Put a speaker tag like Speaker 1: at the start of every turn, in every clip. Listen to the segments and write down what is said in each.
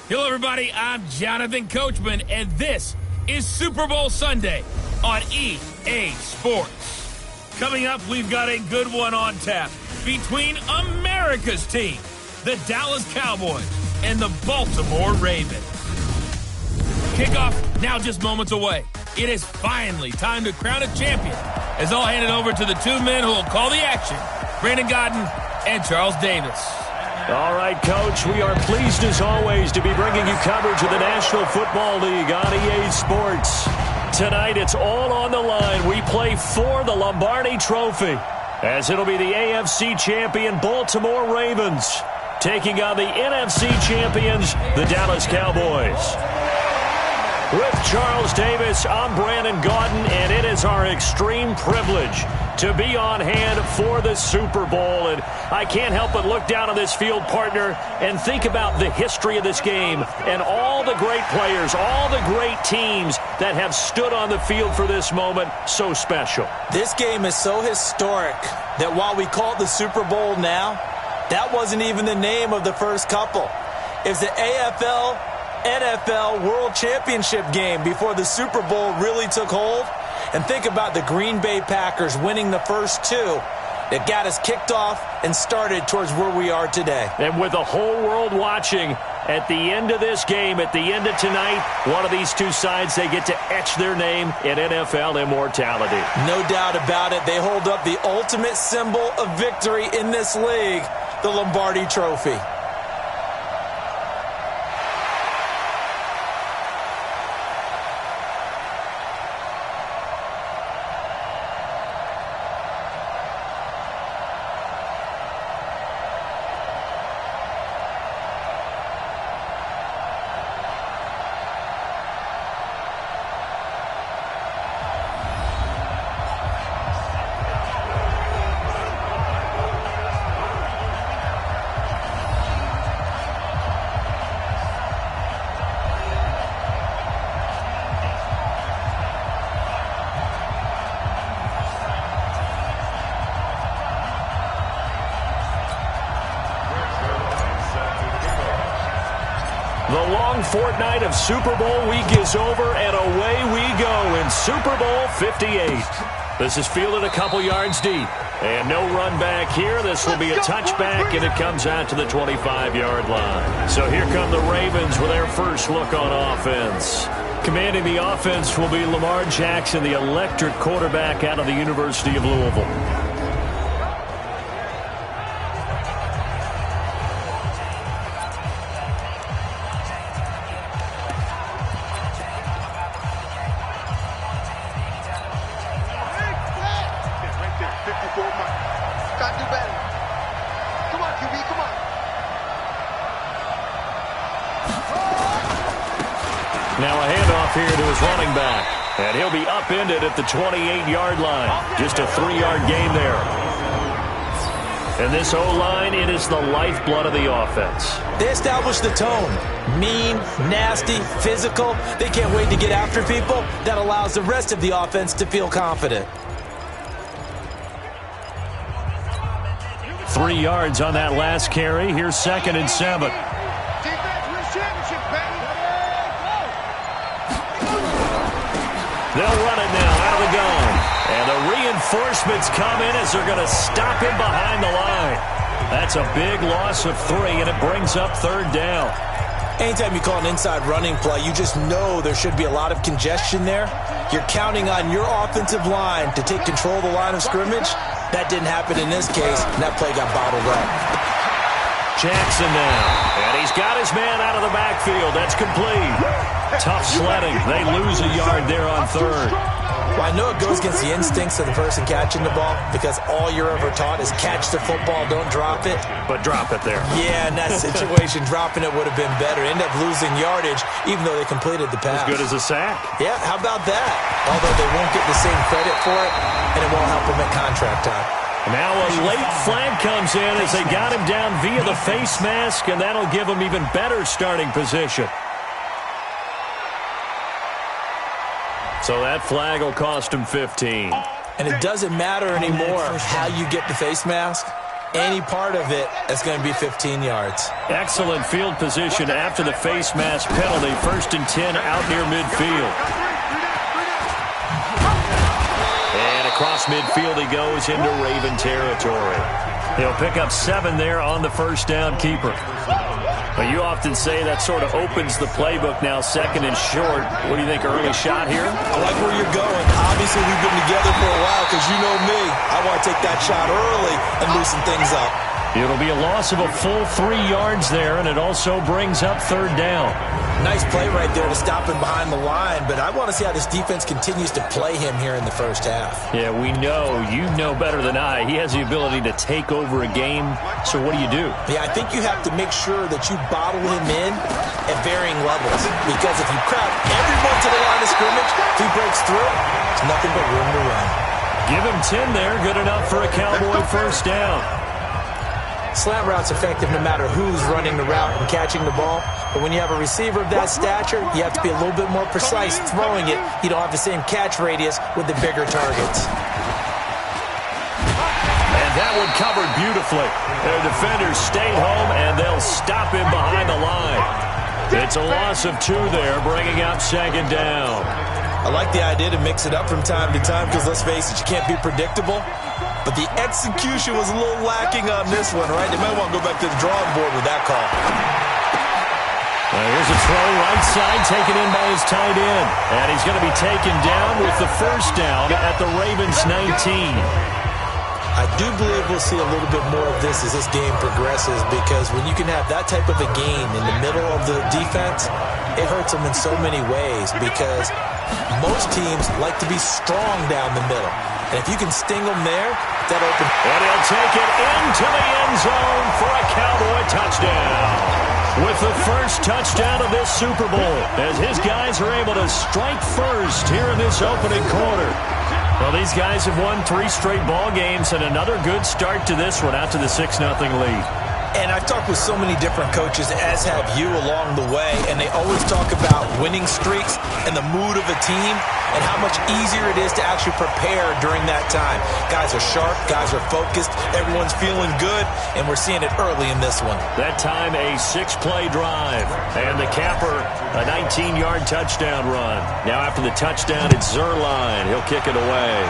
Speaker 1: Hello, everybody. I'm Jonathan Coachman, and this is Super Bowl Sunday on EA Sports. Coming up, we've got a good one on tap between America's team, the Dallas Cowboys, and the Baltimore Ravens. Kickoff now just moments away. It is finally time to crown a champion, as I'll hand it over to the two men who will call the action, Brandon Godden and Charles Davis.
Speaker 2: All right, Coach, we are pleased as always to be bringing you coverage of the National Football League on EA Sports. Tonight, it's all on the line. We play for the Lombardi Trophy, as it'll be the AFC champion Baltimore Ravens taking on the NFC champions, the Dallas Cowboys. With Charles Davis, I'm Brandon Godden, and it is our extreme privilege to be on hand for the Super Bowl. And I can't help but look down on this field, partner, and think about the history of this game and all the great players, all the great teams that have stood on the field for this moment. So special.
Speaker 3: This game is so historic that while we call it the Super Bowl now, that wasn't even the name of the first couple. It's the AFL NFL World Championship game before the Super Bowl really took hold. And think about the Green Bay Packers winning the first two that got us kicked off and started towards where we are today.
Speaker 2: And with the whole world watching, at the end of this game, at the end of tonight, one of these two sides, they get to etch their name in NFL immortality.
Speaker 3: No doubt about it. They hold up the ultimate symbol of victory in this league, the Lombardi Trophy.
Speaker 2: The long fortnight of Super Bowl week is over, and away we go in Super Bowl 58. This is fielded a couple yards deep. And no run back here. This will be a touchback, and it comes out to the 25-yard line. So here come the Ravens with their first look on offense. Commanding the offense will be Lamar Jackson, the electric quarterback out of the University of Louisville. Now a handoff here to his running back. And he'll be upended at the 28-yard line. Just a 3-yard gain there. And this O-line, it is the lifeblood of the offense.
Speaker 3: They establish the tone. Mean, nasty, physical. They can't wait to get after people. That allows the rest of the offense to feel confident.
Speaker 2: 3 yards on that last carry. Here's 2nd and 7. They'll run it now out of the gun. And the reinforcements come in as they're going to stop him behind the line. That's a big loss of 3, and it brings up 3rd down.
Speaker 3: Anytime you call an inside running play, you just know there should be a lot of congestion there. You're counting on your offensive line to take control of the line of scrimmage. That didn't happen in this case, and that play got bottled up.
Speaker 2: Jackson now, and he's got his man out of the backfield. That's complete. Tough sledding. They lose a yard there on 3rd.
Speaker 3: Well, I know it goes against the instincts of the person catching the ball because all you're ever taught is catch the football, don't drop it.
Speaker 2: But drop it there.
Speaker 3: Yeah, in that situation, dropping it would have been better. End up losing yardage, even though they completed the pass.
Speaker 2: As good as a sack.
Speaker 3: Yeah, how about that? Although they won't get the same credit for it, and it won't help them at contract time.
Speaker 2: Now a late flag comes in as they got him down via the face mask, and that'll give him even better starting position. So that flag will cost him 15.
Speaker 3: And it doesn't matter anymore how you get the face mask. any part of it, that's going to be 15 yards.
Speaker 2: Excellent field position after the face mask penalty. 1st and 10 out near midfield. And across midfield he goes into Raven territory. He'll pick up 7 there on the first down keeper. But you often say that sort of opens the playbook now, 2nd and short. What do you think, early shot here?
Speaker 3: I like where you're going. Obviously, we've been together for a while because you know me. I want to take that shot early and loosen things up.
Speaker 2: It'll be a loss of a full 3 yards there, and it also brings up 3rd down.
Speaker 3: Nice play right there to stop him behind the line, but I want to see how this defense continues to play him here in the first half.
Speaker 2: Yeah, we know. You know better than I. He has the ability to take over a game, so what do you do?
Speaker 3: Yeah, I think you have to make sure that you bottle him in at varying levels, because if you crowd everyone to the line of scrimmage, if he breaks through, there's nothing but room to run.
Speaker 2: Give him 10 there. Good enough for a Cowboy first down.
Speaker 3: Slant route's effective no matter who's running the route and catching the ball. But when you have a receiver of that stature, you have to be a little bit more precise throwing it. You don't have the same catch radius with the bigger targets.
Speaker 2: And that one covered beautifully. Their defenders stayed home, and they'll stop him behind the line. It's a loss of 2 there, bringing up 2nd down.
Speaker 3: I like the idea to mix it up from time to time because, let's face it, you can't be predictable. But the execution was a little lacking on this one, right? They might want to go back to the drawing board with that call.
Speaker 2: Here's a throw right side, taken in by his tight end. And he's going to be taken down with the first down at the Ravens 19.
Speaker 3: I do believe we'll see a little bit more of this as this game progresses, because when you can have that type of a gain in the middle of the defense, it hurts them in so many ways, because most teams like to be strong down the middle. And if you can sting them there, that opens.
Speaker 2: And he'll take it into the end zone for a Cowboy touchdown. With the first touchdown of this Super Bowl, as his guys are able to strike first here in this opening quarter. Well, these guys have won 3 straight ball games, and another good start to this one out to the 6-0 lead.
Speaker 3: And I've talked with so many different coaches, as have you, along the way, and they always talk about winning streaks and the mood of a team and how much easier it is to actually prepare during that time. Guys are sharp, guys are focused, everyone's feeling good, and we're seeing it early in this one.
Speaker 2: That time a 6-play drive, and the capper, a 19-yard touchdown run. Now after the touchdown, it's Zerline. He'll kick it away.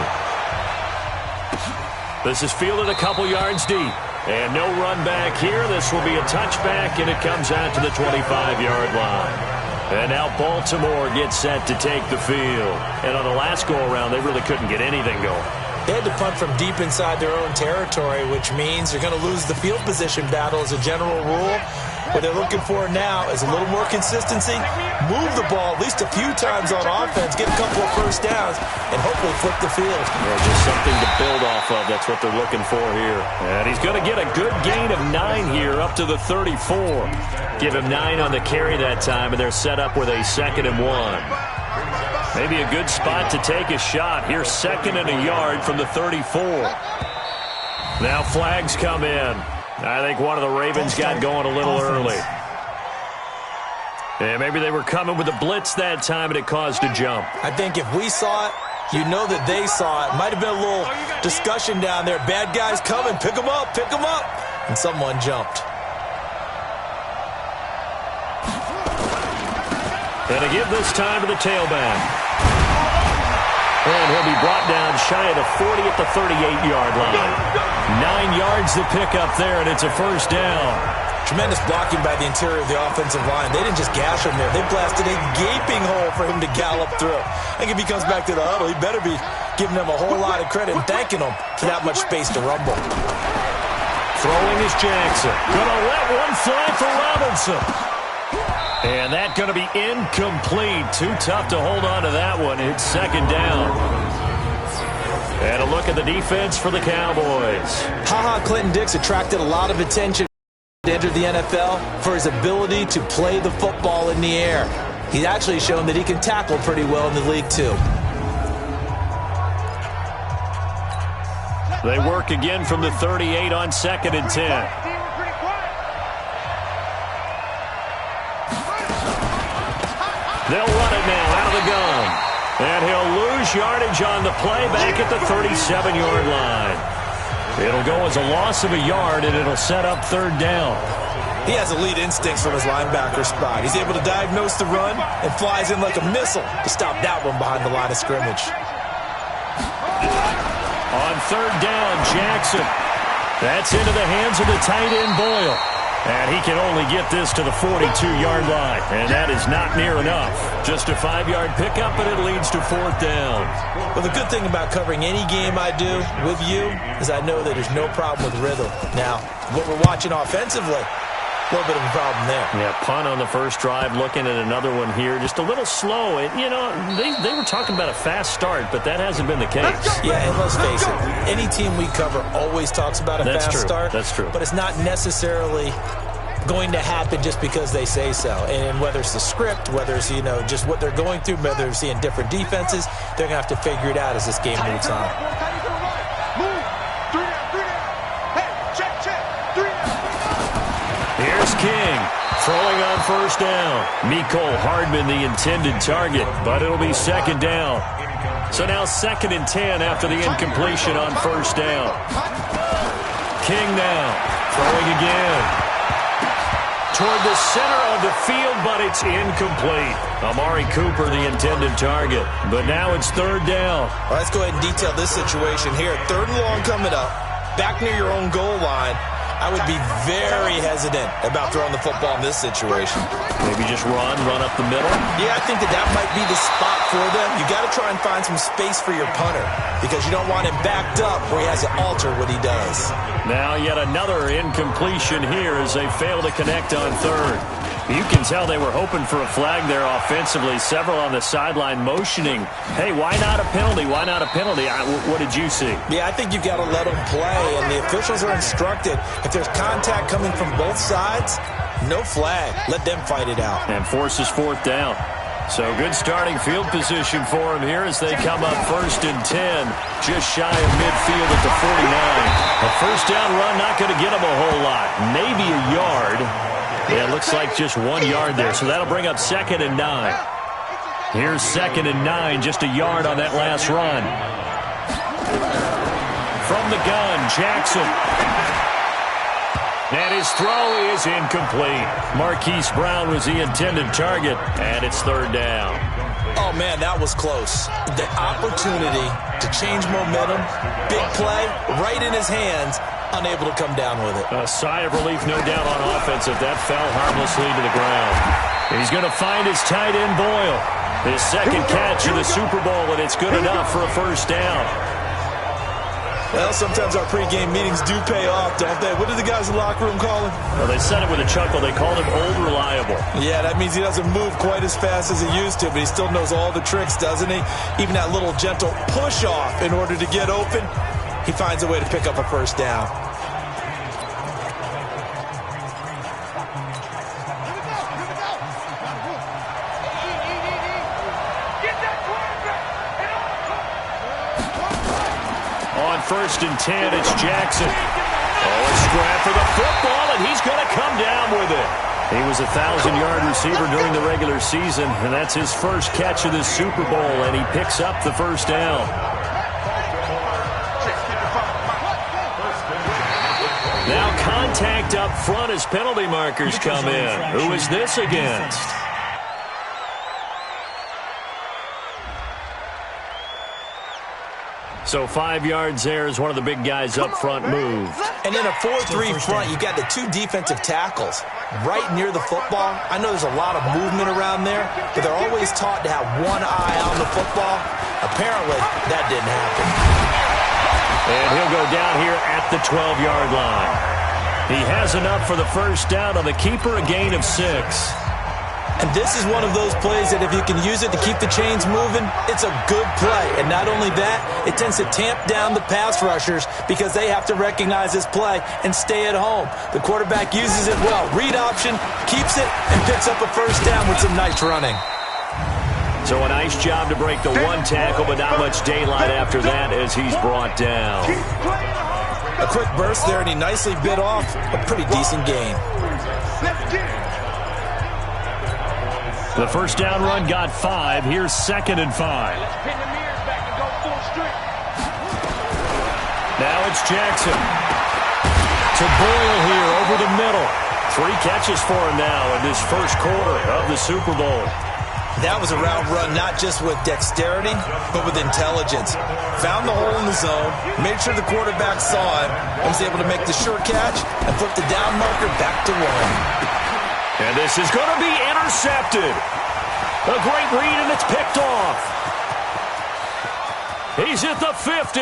Speaker 2: This is fielded a couple yards deep. And no run back here. This will be a touchback, and it comes out to the 25-yard line. And now Baltimore gets set to take the field. And on the last go-around, they really couldn't get anything going.
Speaker 3: They had to punt from deep inside their own territory, which means they're going to lose the field position battle as a general rule. What they're looking for now is a little more consistency, move the ball at least a few times on offense, get a couple of first downs, and hopefully flip the field.
Speaker 2: Yeah, just something to build off of. That's what they're looking for here. And he's going to get a good gain of 9 here up to the 34. Give him 9 on the carry that time, and they're set up with a 2nd and 1. Maybe a good spot to take a shot. Here's 2nd and a yard from the 34. Now flags come in. I think one of the Ravens got going a little early. Yeah, maybe they were coming with a blitz that time, and it caused a jump.
Speaker 3: I think if we saw it, you know that they saw it. Might have been a little discussion down there. Bad guys coming. Pick them up. Pick them up. And someone jumped.
Speaker 2: And a give this time to the tailback. And he'll be brought down shy of the 40 at the 38-yard line. 9 yards to pick up there, and it's a first down.
Speaker 3: Tremendous blocking by the interior of the offensive line. They didn't just gash him there. They blasted a gaping hole for him to gallop through. I think if he comes back to the huddle, he better be giving them a whole lot of credit and thanking them for that much space to rumble.
Speaker 2: Throwing is Jackson. Gonna let one fly for Robinson. And that's going to be incomplete. Too tough to hold on to that one. It's 2nd down. And a look at the defense for the Cowboys.
Speaker 3: Ha-Ha Clinton-Dix attracted a lot of attention to enter the NFL for his ability to play the football in the air. He's actually shown that he can tackle pretty well in the league, too.
Speaker 2: They work again from the 38 on 2nd and 10. They'll run it now out of the gun. And he'll lose yardage on the play back at the 37-yard line. It'll go as a loss of a yard, and it'll set up third down.
Speaker 3: He has elite instincts from his linebacker spot. He's able to diagnose the run and flies in like a missile to stop that one behind the line of scrimmage.
Speaker 2: On third down, Jackson. That's into the hands of the tight end, Boyle. And he can only get this to the 42-yard line. And that is not near enough. Just a 5-yard pickup, but it leads to fourth down.
Speaker 3: Well, the good thing about covering any game I do with you is I know that there's no problem with rhythm. Now, what we're watching offensively, a little bit of a problem there.
Speaker 2: Yeah, punt on the first drive, looking at another one here. Just a little slow. And, you know, they were talking about a fast start, but that hasn't been the case.
Speaker 3: Yeah, and let's face it, any team we cover always talks about a fast start.
Speaker 2: That's true.
Speaker 3: But it's not necessarily going to happen just because they say so. And whether it's the script, whether it's, you know, just what they're going through, whether they're seeing different defenses, they're going to have to figure it out as this game moves on.
Speaker 2: Here's King, throwing on first down. Mecole Hardman, the intended target, but it'll be second down. So now 2nd and 10 after the incompletion on first down. King now, throwing again. Toward the center of the field, but it's incomplete. Amari Cooper, the intended target. But now it's third down.
Speaker 3: Well, let's go ahead and detail this situation here. 3rd and long coming up, back near your own goal line. I would be very hesitant about throwing the football in this situation.
Speaker 2: Maybe just run up the middle?
Speaker 3: Yeah, I think that might be the spot for them. You got to try and find some space for your punter because you don't want him backed up where he has to alter what he does.
Speaker 2: Now yet another incompletion here as they fail to connect on third. You can tell they were hoping for a flag there offensively. Several on the sideline motioning, hey, why not a penalty? Why not a penalty? What did you see?
Speaker 3: Yeah, I think you've got to let them play, and the officials are instructed if there's contact coming from both sides, no flag. Let them fight it out.
Speaker 2: And forces fourth down. So good starting field position for them here as they come up 1st and 10, just shy of midfield at the 49. A first down run not going to get them a whole lot, maybe a yard. Yeah, it looks like just 1 yard there, so that'll bring up 2nd and 9. Here's 2nd and 9, just a yard on that last run. From the gun, Jackson. And his throw is incomplete. Marquise Brown was the intended target, and it's third down.
Speaker 3: Oh, man, that was close. The opportunity to change momentum, big play, right in his hands, unable to come down with it.
Speaker 2: A sigh of relief, no doubt, on offense if that fell harmlessly to the ground. He's going to find his tight end, Boyle. His second catch in the Super Bowl, and it's good enough for a first down.
Speaker 3: Well, sometimes our pregame meetings do pay off, don't they? What did the guys in the locker room call him?
Speaker 2: Well, they said it with a chuckle. They called him Old Reliable.
Speaker 3: Yeah, that means he doesn't move quite as fast as he used to, but he still knows all the tricks, doesn't he? Even that little gentle push-off in order to get open, he finds a way to pick up a first down.
Speaker 2: On 1st and 10, it's Jackson. Oh, a scrap for the football, and he's going to come down with it. He was a 1,000-yard receiver during the regular season, and that's his first catch of the Super Bowl, and he picks up the first down. Now contact up front as penalty markers come in. Who is this against? So 5 yards there as one of the big guys up front moved.
Speaker 3: And in a 4-3 front, you got the 2 defensive tackles right near the football. I know there's a lot of movement around there, but they're always taught to have one eye on the football. Apparently, that didn't happen.
Speaker 2: And he'll go down here at the 12-yard line. He has enough for the first down on the keeper, a gain of 6.
Speaker 3: And this is one of those plays that if you can use it to keep the chains moving, it's a good play. And not only that, it tends to tamp down the pass rushers because they have to recognize this play and stay at home. The quarterback uses it well. Read option, keeps it, and picks up a first down with some nice running.
Speaker 2: So a nice job to break the one tackle, but not much daylight after that as he's brought down.
Speaker 3: A quick burst there, and he nicely bit off a pretty decent gain.
Speaker 2: The first down run got 5. Here's 2nd and 5. Now it's Jackson. To Boyle here over the middle. 3 catches for him now in this first quarter of the Super Bowl.
Speaker 3: That was a route run not just with dexterity, but with intelligence. Found the hole in the zone, made sure the quarterback saw it, and was able to make the sure catch and flip the down marker back to 1.
Speaker 2: And this is going to be intercepted. A great read, and it's picked off. He's at the 50.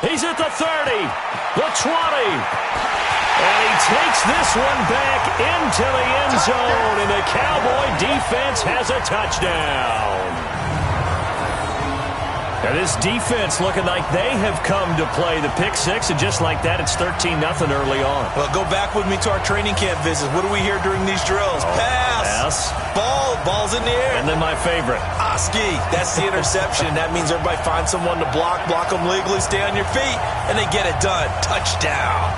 Speaker 2: He's at the 30, the 20. And he takes this one back into the end zone, and the Cowboy defense has a touchdown. And this defense looking like they have come to play the pick six, and just like that, it's 13-0 early on.
Speaker 3: Well, go back with me to our training camp visits. What do we hear during these drills? Pass. Ball's in the air.
Speaker 2: And then my favorite.
Speaker 3: Oski. That's the interception. That means everybody finds someone to block them legally, stay on your feet, and they get it done. Touchdown.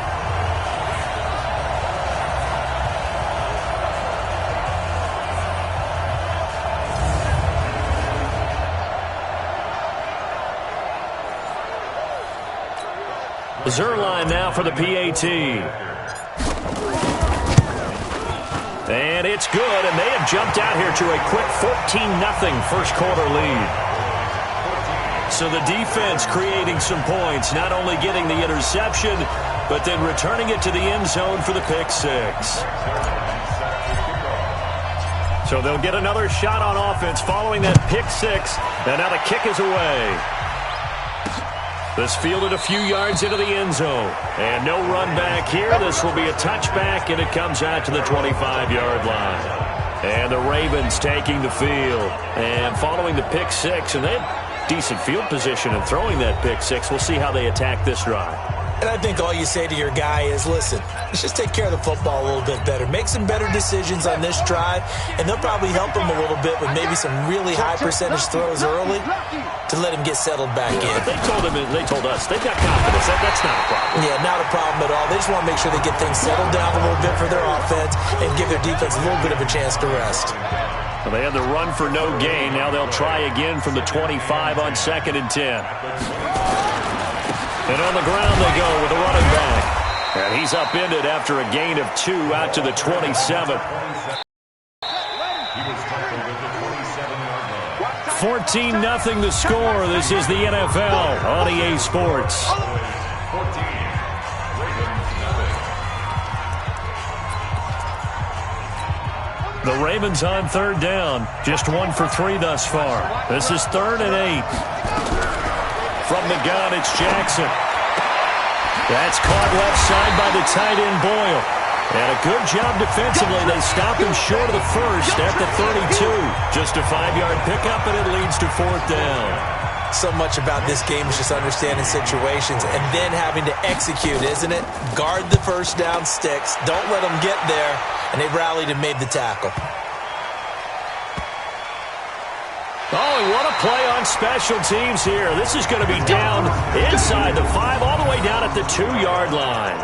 Speaker 2: Zerline now for the PAT. And it's good, and they have jumped out here to a quick 14-0 first quarter lead. So the defense creating some points, not only getting the interception, but then returning it to the end zone for the pick six. So they'll get another shot on offense following that pick six, and now the kick is away. This fielded a few yards into the end zone. And no run back here. This will be a touchback, and it comes out to the 25-yard line. And the Ravens taking the field. And following the pick six, and they have decent field position in throwing that pick six. We'll see how they attack this drive.
Speaker 3: And I think all you say to your guy is, listen, let's just take care of the football a little bit better. Make some better decisions on this drive, and they'll probably help him a little bit with maybe some really high percentage throws early to let him get settled back in.
Speaker 2: But they told us they've got confidence. That's not a problem.
Speaker 3: Yeah, not a problem at all. They just want to make sure they get things settled down a little bit for their offense and give their defense a little bit of a chance to rest.
Speaker 2: Well, they had the run for no gain. Now they'll try again from the 25 on 2nd and 10. And on the ground they go with a running back. And he's upended after a gain of 2 out to the 27. 14-0 the score. This is the NFL on EA Sports. The Ravens on 3rd down. Just 1 for 3 thus far. This is 3rd and 8. From the gun, it's Jackson. That's caught left side by the tight end Boyle. And a good job defensively. They stop him short of the first at the 32. Just a 5-yard pickup, and it leads to 4th down.
Speaker 3: So much about this game is just understanding situations and then having to execute, isn't it? Guard the first down sticks. Don't let them get there. And they rallied and made the tackle.
Speaker 2: Oh, and what a play on special teams here. This is going to be down inside the 5, all the way down at the 2-yard line.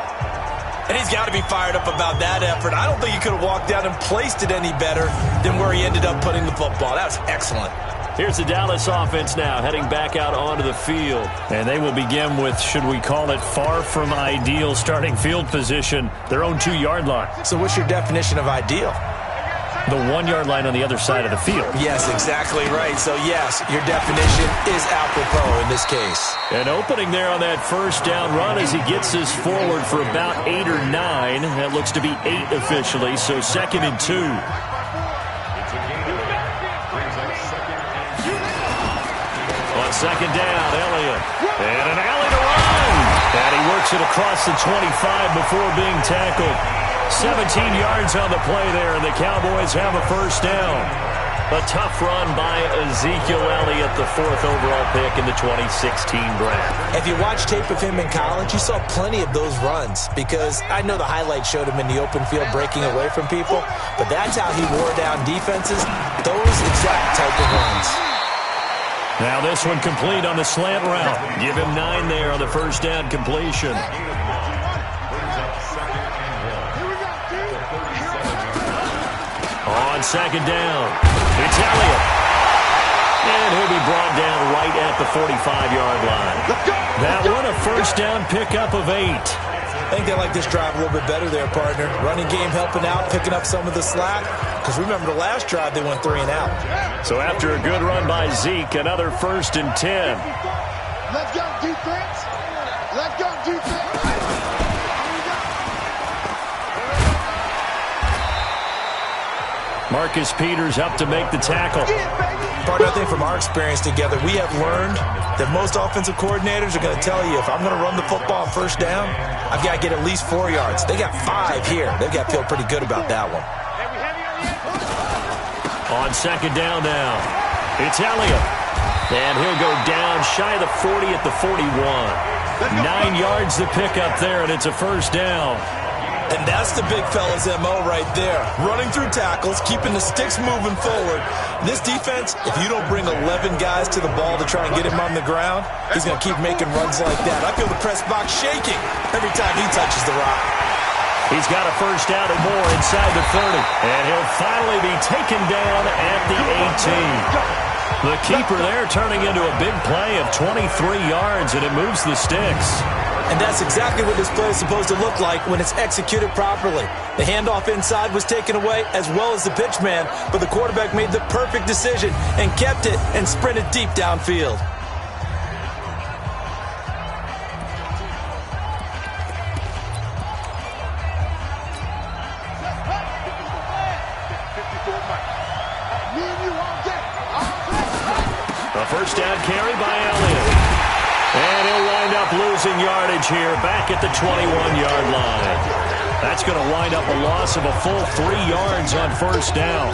Speaker 3: And he's got to be fired up about that effort. I don't think he could have walked down and placed it any better than where he ended up putting the football. That was excellent.
Speaker 2: Here's the Dallas offense now, heading back out onto the field. And they will begin with, should we call it, far from ideal starting field position, their own 2-yard line.
Speaker 3: So what's your definition of ideal?
Speaker 2: The 1-yard line on the other side of the field.
Speaker 3: Yes, exactly right. So, yes, your definition is apropos in this case.
Speaker 2: An opening there on that first down run as he gets this forward for about 8 or 9. That looks to be 8 officially, so 2nd and 2. On 2nd down, Elliott. And an alley to run. And he works it across the 25 before being tackled. 17 yards on the play there, and the Cowboys have a first down. A tough run by Ezekiel Elliott, the 4th overall pick in the 2016 draft.
Speaker 3: If you watch tape of him in college, you saw plenty of those runs because I know the highlights showed him in the open field breaking away from people, but that's how he wore down defenses, those exact type of runs.
Speaker 2: Now this one complete on the slant route. Give him 9 there on the first down completion. On 2nd down, it's Elliott. And he'll be brought down right at the 45-yard line. That one a first down pickup of 8.
Speaker 3: I think they like this drive a little bit better there, partner. Running game helping out, picking up some of the slack. Because remember, the last drive, they went 3 and out.
Speaker 2: So after a good run by Zeke, another 1st and 10.
Speaker 4: Let's go, defense. Let's go, defense.
Speaker 2: Marcus Peters up to make the tackle.
Speaker 3: Partner, I think from our experience together, we have learned that most offensive coordinators are going to tell you, if I'm going to run the football on first down, I've got to get at least 4 yards. They got 5 here. They've got to feel pretty good about that one.
Speaker 2: On 2nd down now, it's Elliott. And he'll go down shy of the 40 at the 41. 9 yards to pick up there, and it's a first down.
Speaker 3: And that's the big fella's MO right there. Running through tackles, keeping the sticks moving forward. This defense, if you don't bring 11 guys to the ball to try and get him on the ground, he's going to keep making runs like that. I feel the press box shaking every time he touches the rock.
Speaker 2: He's got a first down and more inside the 30. And he'll finally be taken down at the 18. The keeper there turning into a big play of 23 yards, and it moves the sticks.
Speaker 3: And that's exactly what this play is supposed to look like when it's executed properly. The handoff inside was taken away as well as the pitch man, but the quarterback made the perfect decision and kept it and sprinted deep downfield.
Speaker 2: A first down carry by Elliott. And he'll wind up losing yardage here back at the 21-yard line. That's going to wind up a loss of a full 3 yards on first down.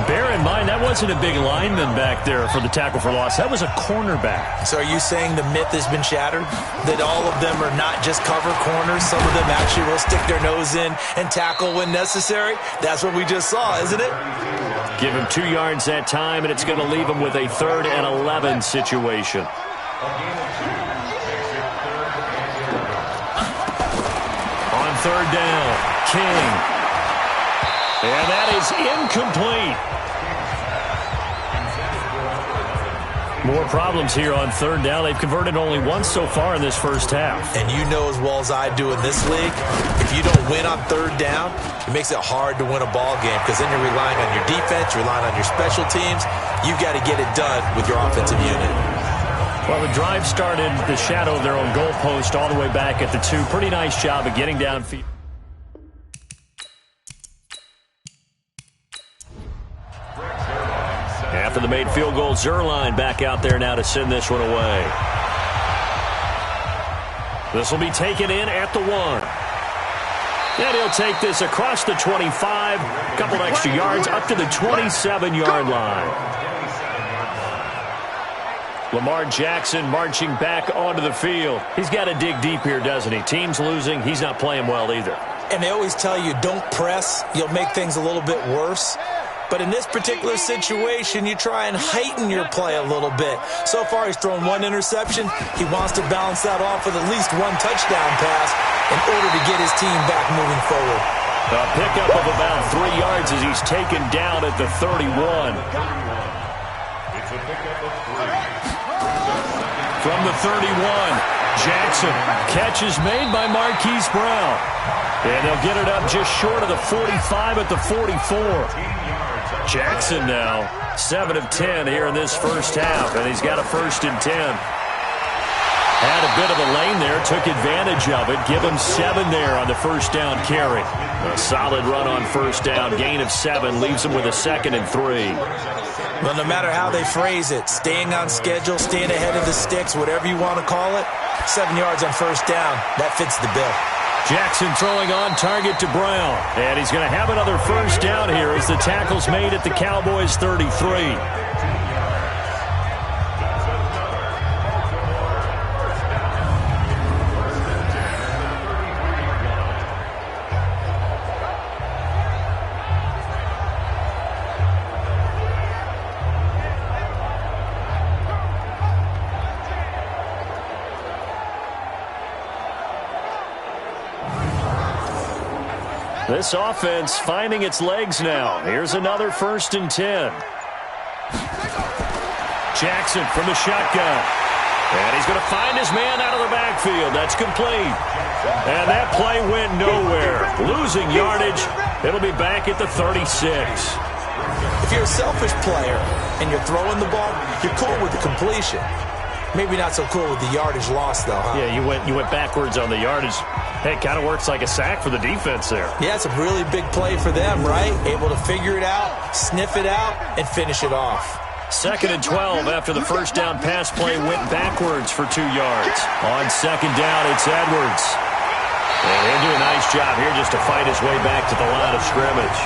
Speaker 2: Bear in mind, that wasn't a big lineman back there for the tackle for loss. That was a cornerback.
Speaker 3: So are you saying the myth has been shattered? That all of them are not just cover corners? Some of them actually will stick their nose in and tackle when necessary? That's what we just saw, isn't it?
Speaker 2: Give him 2 yards that time, and it's going to leave him with a 3rd and 11 situation. On 3rd down, King. And that is incomplete. More problems here on 3rd down. They've converted only once so far in this first half.
Speaker 3: And you know as well as I do in this league, if you don't win on 3rd down, it makes it hard to win a ball game because then you're relying on your defense, you're relying on your special teams. You've got to get it done with your offensive unit.
Speaker 2: Well, the drive started the shadow of their own goalpost all the way back at the 2. Pretty nice job of getting downfield. After the made field goal, Zerline back out there now to send this one away. This will be taken in at the 1. And he'll take this across the 25, a couple extra yards up to the 27-yard line. Lamar Jackson marching back onto the field. He's got to dig deep here, doesn't he? Team's losing. He's not playing well either.
Speaker 3: And they always tell you, don't press. You'll make things a little bit worse. But in this particular situation, you try and heighten your play a little bit. So far, he's thrown 1 interception. He wants to balance that off with at least 1 touchdown pass in order to get his team back moving forward.
Speaker 2: A pickup of about 3 yards as he's taken down at the 31. From the 31, Jackson. Catch is made by Marquise Brown. And they'll get it up just short of the 45 at the 44. Jackson now 7 of 10 here in this first half, and he's got a 1st and 10. Had a bit of a lane there, took advantage of it. Give him 7 there on the first down carry. A solid run on first down, gain of 7, leaves him with a 2nd and 3.
Speaker 3: Well, no matter how they phrase it, staying on schedule, staying ahead of the sticks, whatever you want to call it, 7 yards on first down, that fits the bill.
Speaker 2: Jackson throwing on target to Brown. And he's going to have another first down here as the tackle's made at the Cowboys' 33. This offense finding its legs now. Here's another 1st and 10. Jackson from the shotgun. And he's going to find his man out of the backfield. That's complete. And that play went nowhere. Losing yardage. It'll be back at the 36.
Speaker 3: If you're a selfish player and you're throwing the ball, you're cool with the completion. Maybe not so cool with the yardage loss, though, huh?
Speaker 2: Yeah, you went backwards on the yardage. Hey, it kind of works like a sack for the defense there.
Speaker 3: Yeah, it's a really big play for them, right? Able to figure it out, sniff it out, and finish it off.
Speaker 2: 2nd and 12 after the first down pass play went backwards for 2 yards. On 2nd down, it's Edwards. And he'll do a nice job here just to fight his way back to the line of scrimmage.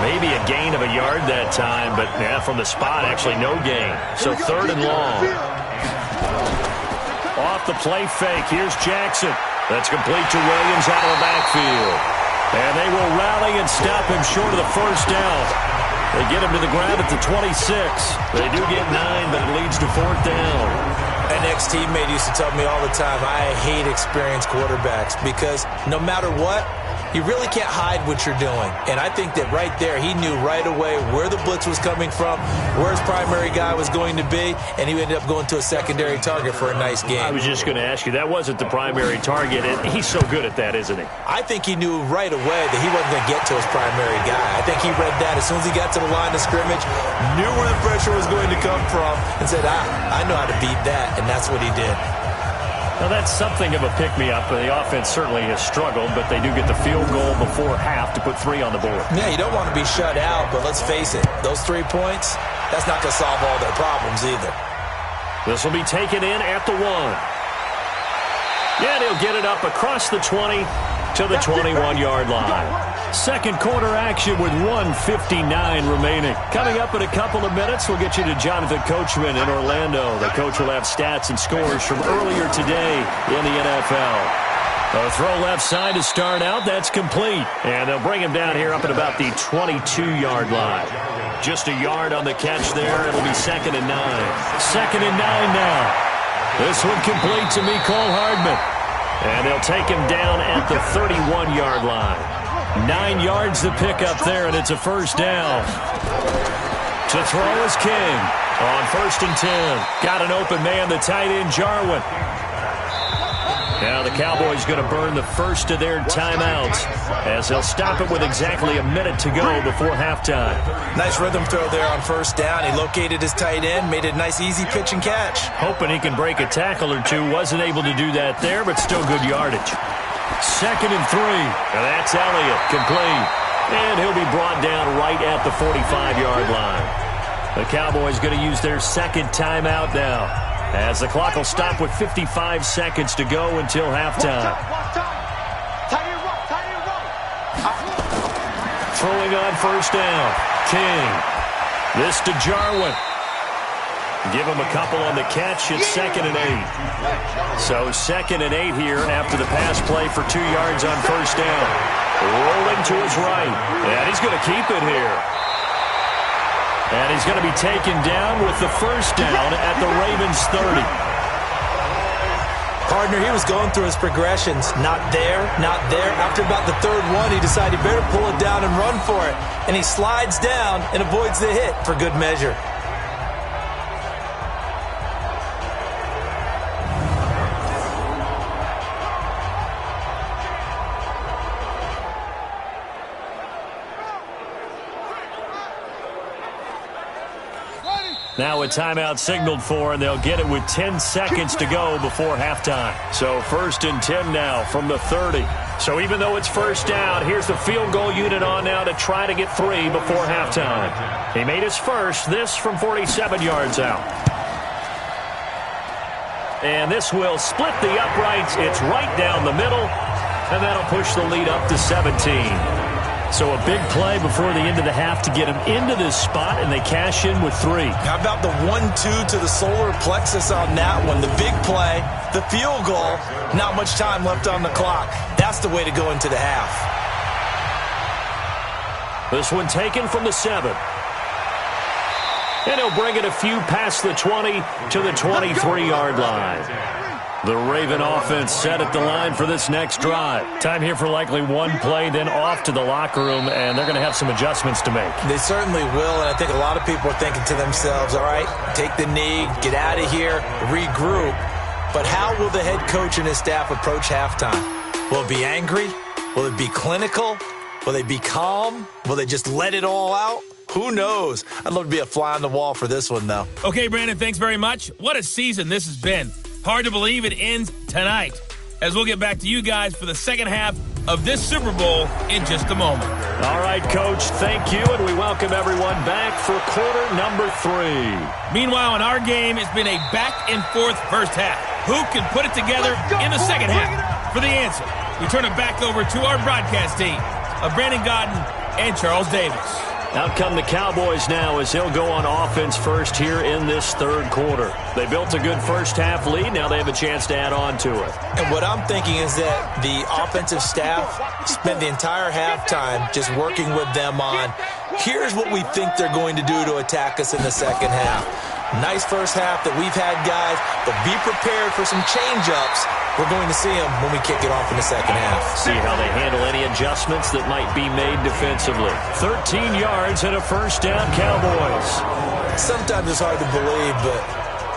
Speaker 2: Maybe a gain of a yard that time, but yeah, from the spot, actually no gain. So 3rd and long. Off the play fake, here's Jackson. That's complete to Williams out of the backfield. And they will rally and stop him short of the first down. They get him to the ground at the 26. They do get 9, but it leads to 4th down.
Speaker 3: An ex-teammate used to tell me all the time, I hate experienced quarterbacks because no matter what, you really can't hide what you're doing. And I think that right there, he knew right away where the blitz was coming from, where his primary guy was going to be, and he ended up going to a secondary target for a nice game.
Speaker 2: I was just going to ask you, that wasn't the primary target, and he's so good at that, isn't he?
Speaker 3: I think he knew right away that he wasn't going to get to his primary guy. I think he read that as soon as he got to the line of scrimmage, knew where the pressure was going to come from, and said, I know how to beat that, and that's what he did.
Speaker 2: Now, that's something of a pick-me-up. The offense certainly has struggled, but they do get the field goal before half to put 3 on the board.
Speaker 3: Yeah, you don't want to be shut out, but let's face it, those 3 points, that's not going to solve all their problems either.
Speaker 2: This will be taken in at the 1. Yeah, he'll get it up across the 20 to the 21-yard line. Second quarter action with 1:59 remaining. Coming up in a couple of minutes, we'll get you to Jonathan Coachman in Orlando. The coach will have stats and scores from earlier today in the NFL. A throw left side to start out. That's complete. And they'll bring him down here up at about the 22-yard line. Just a yard on the catch there. It'll be 2nd and 9. 2nd and 9 now. This one complete to Mecole Hardman. And they'll take him down at the 31-yard line. 9 yards to pick up there, and it's a first down. To throw is King on 1st and 10. Got an open man, the tight end, Jarwin. Now the Cowboys going to burn the first of their timeouts as they'll stop it with exactly a minute to go before halftime.
Speaker 3: Nice rhythm throw there on 1st down. He located his tight end, made a nice easy pitch and catch.
Speaker 2: Hoping he can break a tackle or two. Wasn't able to do that there, but still good yardage. 2nd and 3. And that's Elliott, complete. And he'll be brought down right at the 45-yard line. The Cowboys going to use their 2nd timeout now, as the clock will stop with 55 seconds to go until halftime. Throwing on 1st down, King. This to Jarwin. Give him a couple on the catch. It's 2nd and 8. So 2nd and 8 here after the pass play for 2 yards on 1st down. Rolling to his right. And he's going to keep it here. And he's going to be taken down with the first down at the Ravens 30.
Speaker 3: Partner, he was going through his progressions. Not there, not there. After about the 3rd one, he decided he better pull it down and run for it. And he slides down and avoids the hit for good measure.
Speaker 2: Now a timeout signaled for, and they'll get it with 10 seconds to go before halftime. So 1st and 10 now from the 30. So even though it's first down, here's the field goal unit on now to try to get 3 before halftime. He made his first, this from 47 yards out. And this will split the uprights. It's right down the middle, and that'll push the lead up to 17. So a big play before the end of the half to get him into this spot, and they cash in with 3.
Speaker 3: How about the 1-2 to the solar plexus on that one? The big play, the field goal, not much time left on the clock. That's the way to go into the half.
Speaker 2: This one taken from the 7. And he'll bring it a few past the 20 to the 23-yard line. The Raven offense set at the line for this next drive. Time here for likely one play, then off to the locker room, and they're going to have some adjustments to make.
Speaker 3: They certainly will, and I think a lot of people are thinking to themselves, all right, take the knee, get out of here, regroup. But how will the head coach and his staff approach halftime? Will it be angry? Will it be clinical? Will they be calm? Will they just let it all out? Who knows? I'd love to be a fly on the wall for this one, though.
Speaker 1: Okay, Brandon, thanks very much. What a season this has been. Hard to believe it ends tonight, as we'll get back to you guys for the second half of this Super Bowl in just a moment.
Speaker 2: All right, Coach, thank you, and we welcome everyone back for quarter number 3.
Speaker 1: Meanwhile, in our game, it's been a back-and-forth first half. Who can put it together in the second half? For the answer, we turn it back over to our broadcast team of Brandon Godden and Charles Davis.
Speaker 2: Out come the Cowboys now as he'll go on offense first here in this third quarter. They built a good first half lead. Now they have a chance to add on to it.
Speaker 3: And what I'm thinking is that the offensive staff spent the entire halftime just working with them on, here's what we think they're going to do to attack us in the second half. Nice first half that we've had, guys, but be prepared for some change-ups. We're going to see them when we kick it off in the second half.
Speaker 2: See how they handle any adjustments that might be made defensively. 13 yards and a first down, Cowboys.
Speaker 3: Sometimes it's hard to believe, but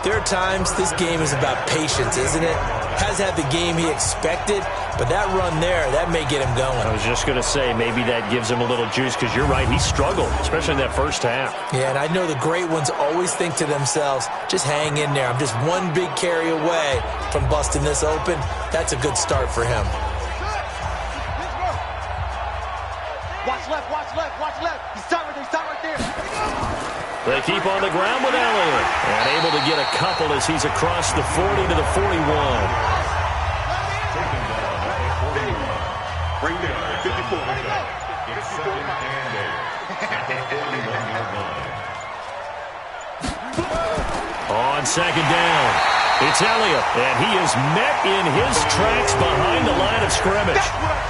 Speaker 3: there are times this game is about patience, isn't it? Has had the game he expected, but that run there, that may get him going.
Speaker 2: I was just going to say, maybe that gives him a little juice, because you're right, he struggled, especially in that first half.
Speaker 3: Yeah, and I know the great ones always think to themselves, just hang in there. I'm just one big carry away from busting this open. That's a good start for him.
Speaker 4: Watch left, watch left, watch left. He's stopped right there.
Speaker 2: They keep on the ground with Elliott, and able to get a couple as he's across the 40 to the 41. On second down, it's Elliott, and he is met in his tracks behind the line of scrimmage.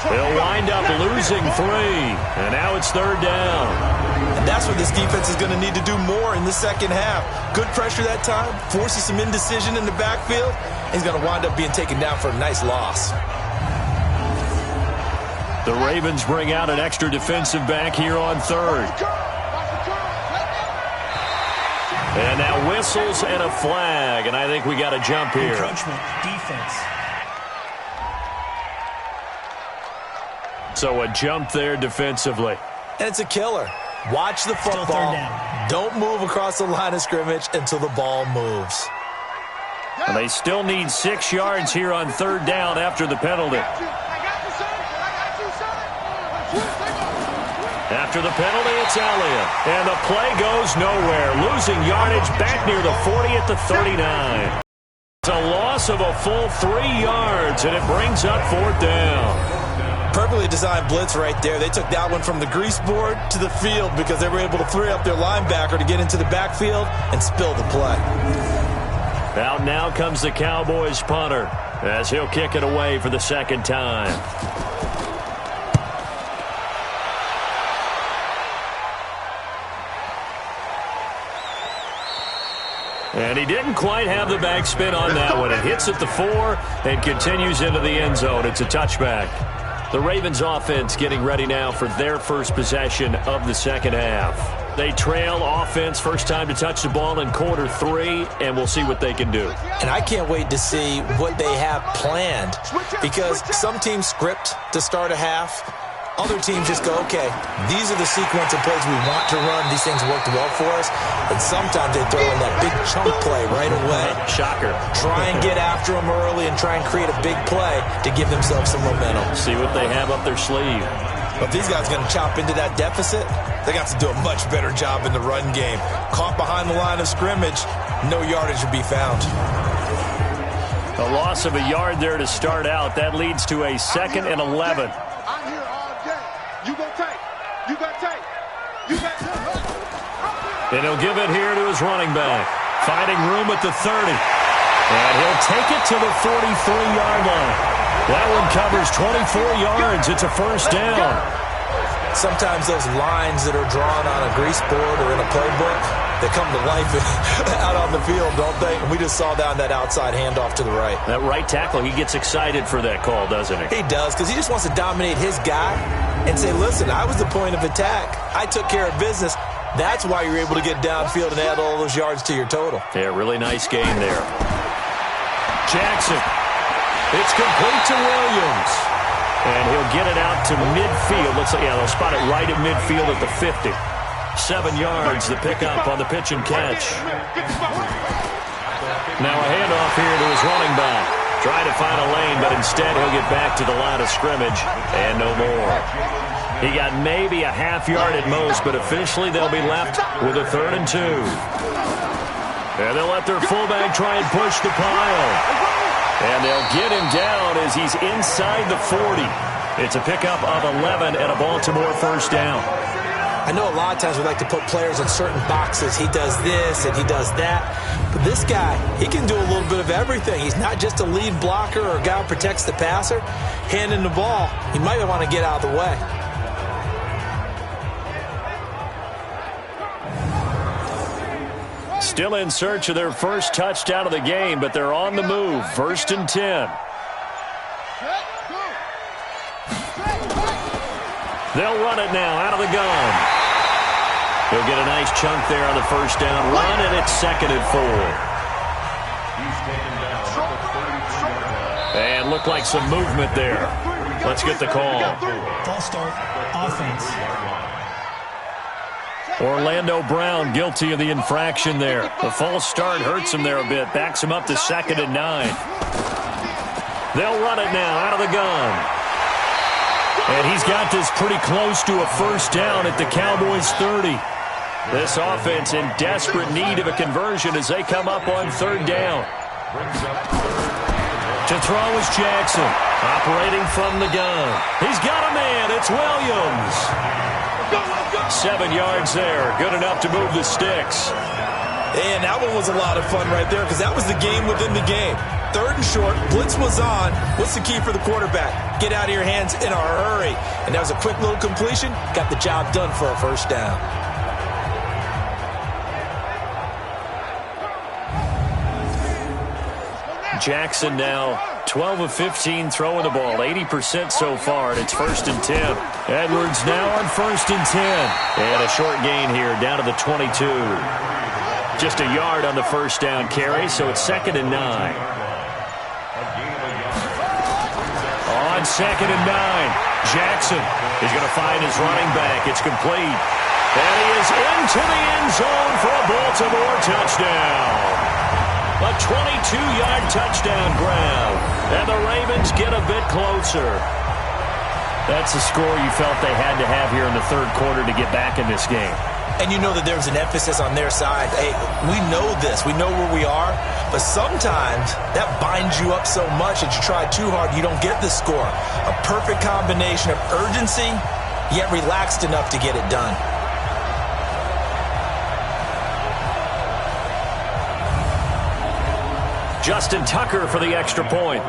Speaker 2: They'll wind up losing 3, and now it's third down.
Speaker 3: And that's what this defense is going to need to do more in the second half. Good pressure that time, forces some indecision in the backfield. He's going to wind up being taken down for a nice loss.
Speaker 2: The Ravens bring out an extra defensive back here on third. And now whistles and a flag, and I think we got a jump here.
Speaker 5: Encroachment, defense.
Speaker 2: So a jump there defensively.
Speaker 3: And it's a killer. Watch the football. Don't move across the line of scrimmage until the ball moves.
Speaker 2: And they still need 6 yards here on third down after the penalty. After the penalty, it's Elliott. And the play goes nowhere. Losing yardage back near the 40 at the 39. It's a loss of a full 3 yards, and it brings up fourth down.
Speaker 3: Perfectly designed blitz right there. They took that one from the grease board to the field because they were able to free up their linebacker to get into the backfield and spill the play.
Speaker 2: Out now comes the Cowboys punter as he'll kick it away for the second time. And he didn't quite have the backspin on that one. It hits at the 4 and continues into the end zone. It's a touchback. The Ravens offense getting ready now for their first possession of the second half. They trail offense, first time to touch the ball in quarter 3, and we'll see what they can do.
Speaker 3: And I can't wait to see what they have planned, because some teams script to start a half. Other teams just go, okay, these are the sequence of plays we want to run. These things worked well for us. And sometimes they throw in that big chunk play right away.
Speaker 2: Shocker.
Speaker 3: Try and get after them early and try and create a big play to give themselves some momentum.
Speaker 2: See what they have up their sleeve.
Speaker 3: But if these guys are going to chop into that deficit, they got to do a much better job in the run game. Caught behind the line of scrimmage, no yardage to be found.
Speaker 2: A loss of a yard there to start out. That leads to a 2nd and 11.
Speaker 4: I'm here all day. You go take. You got take. You got take.
Speaker 2: And he'll give it here to his running back. Finding room at the 30. And he'll take it to the 43-yard line. That one covers 24 yards. It's a first down.
Speaker 3: Sometimes those lines that are drawn on a grease board or in a playbook, they come to life out on the field, don't they? And we just saw that on that outside handoff to the right.
Speaker 2: That right tackle, he gets excited for that call, doesn't he?
Speaker 3: He does, because he just wants to dominate his guy and say, listen, I was the point of attack. I took care of business. That's why you're able to get downfield and add all those yards to your total.
Speaker 2: Yeah, really nice game there. Jackson. It's complete to Williams. And he'll get it out to midfield. Looks like, they'll spot it right at midfield at the 50. 7 yards, the pickup on the pitch and catch. Now a handoff here to his running back. Trying to find a lane, but instead he'll get back to the line of scrimmage and no more. He got maybe a half yard at most, but officially they'll be left with a 3rd and 2. And they'll let their fullback try and push the pile. And they'll get him down as he's inside the 40. It's a pickup of 11 and a Baltimore first down.
Speaker 3: I know a lot of times we like to put players in certain boxes. He does this and he does that. But this guy, he can do a little bit of everything. He's not just a lead blocker or a guy who protects the passer. Handing the ball, he might want to get out of the way.
Speaker 2: Still in search of their first touchdown of the game, but they're on the move. 1st and 10. They'll run it now out of the gun. He'll get a nice chunk there on the first down run, and it's 2nd and 4. And looked like some movement there. Let's get the call.
Speaker 5: False start, offense.
Speaker 2: Orlando Brown guilty of the infraction there. The false start hurts him there a bit. Backs him up to 2nd and 9. They'll run it now out of the gun. And he's got this pretty close to a first down at the Cowboys 30. This offense in desperate need of a conversion as they come up on 3rd down. To throw is Jackson. Operating from the gun. He's got a man. It's Williams. 7 yards there. Good enough to move the sticks.
Speaker 3: And that one was a lot of fun right there because that was the game within the game. 3rd and short. Blitz was on. What's the key for the quarterback? Get out of your hands in a hurry. And that was a quick little completion. Got the job done for a first down.
Speaker 2: Jackson now 12 of 15 throwing the ball, 80% so far, and it's 1st and 10. Edwards now on 1st and 10. And a short gain here down to the 22. Just a yard on the first down carry, so it's 2nd and 9. On 2nd and 9, Jackson is going to find his running back. It's complete. And he is into the end zone for a Baltimore touchdown. A 22-yard touchdown grab. And the Ravens get a bit closer. That's the score you felt they had to have here in the 3rd quarter to get back in this game.
Speaker 3: And you know that there's an emphasis on their side. Hey, we know this. We know where we are. But sometimes that binds you up so much that you try too hard, you don't get the score. A perfect combination of urgency, yet relaxed enough to get it done.
Speaker 2: Justin Tucker for the extra point.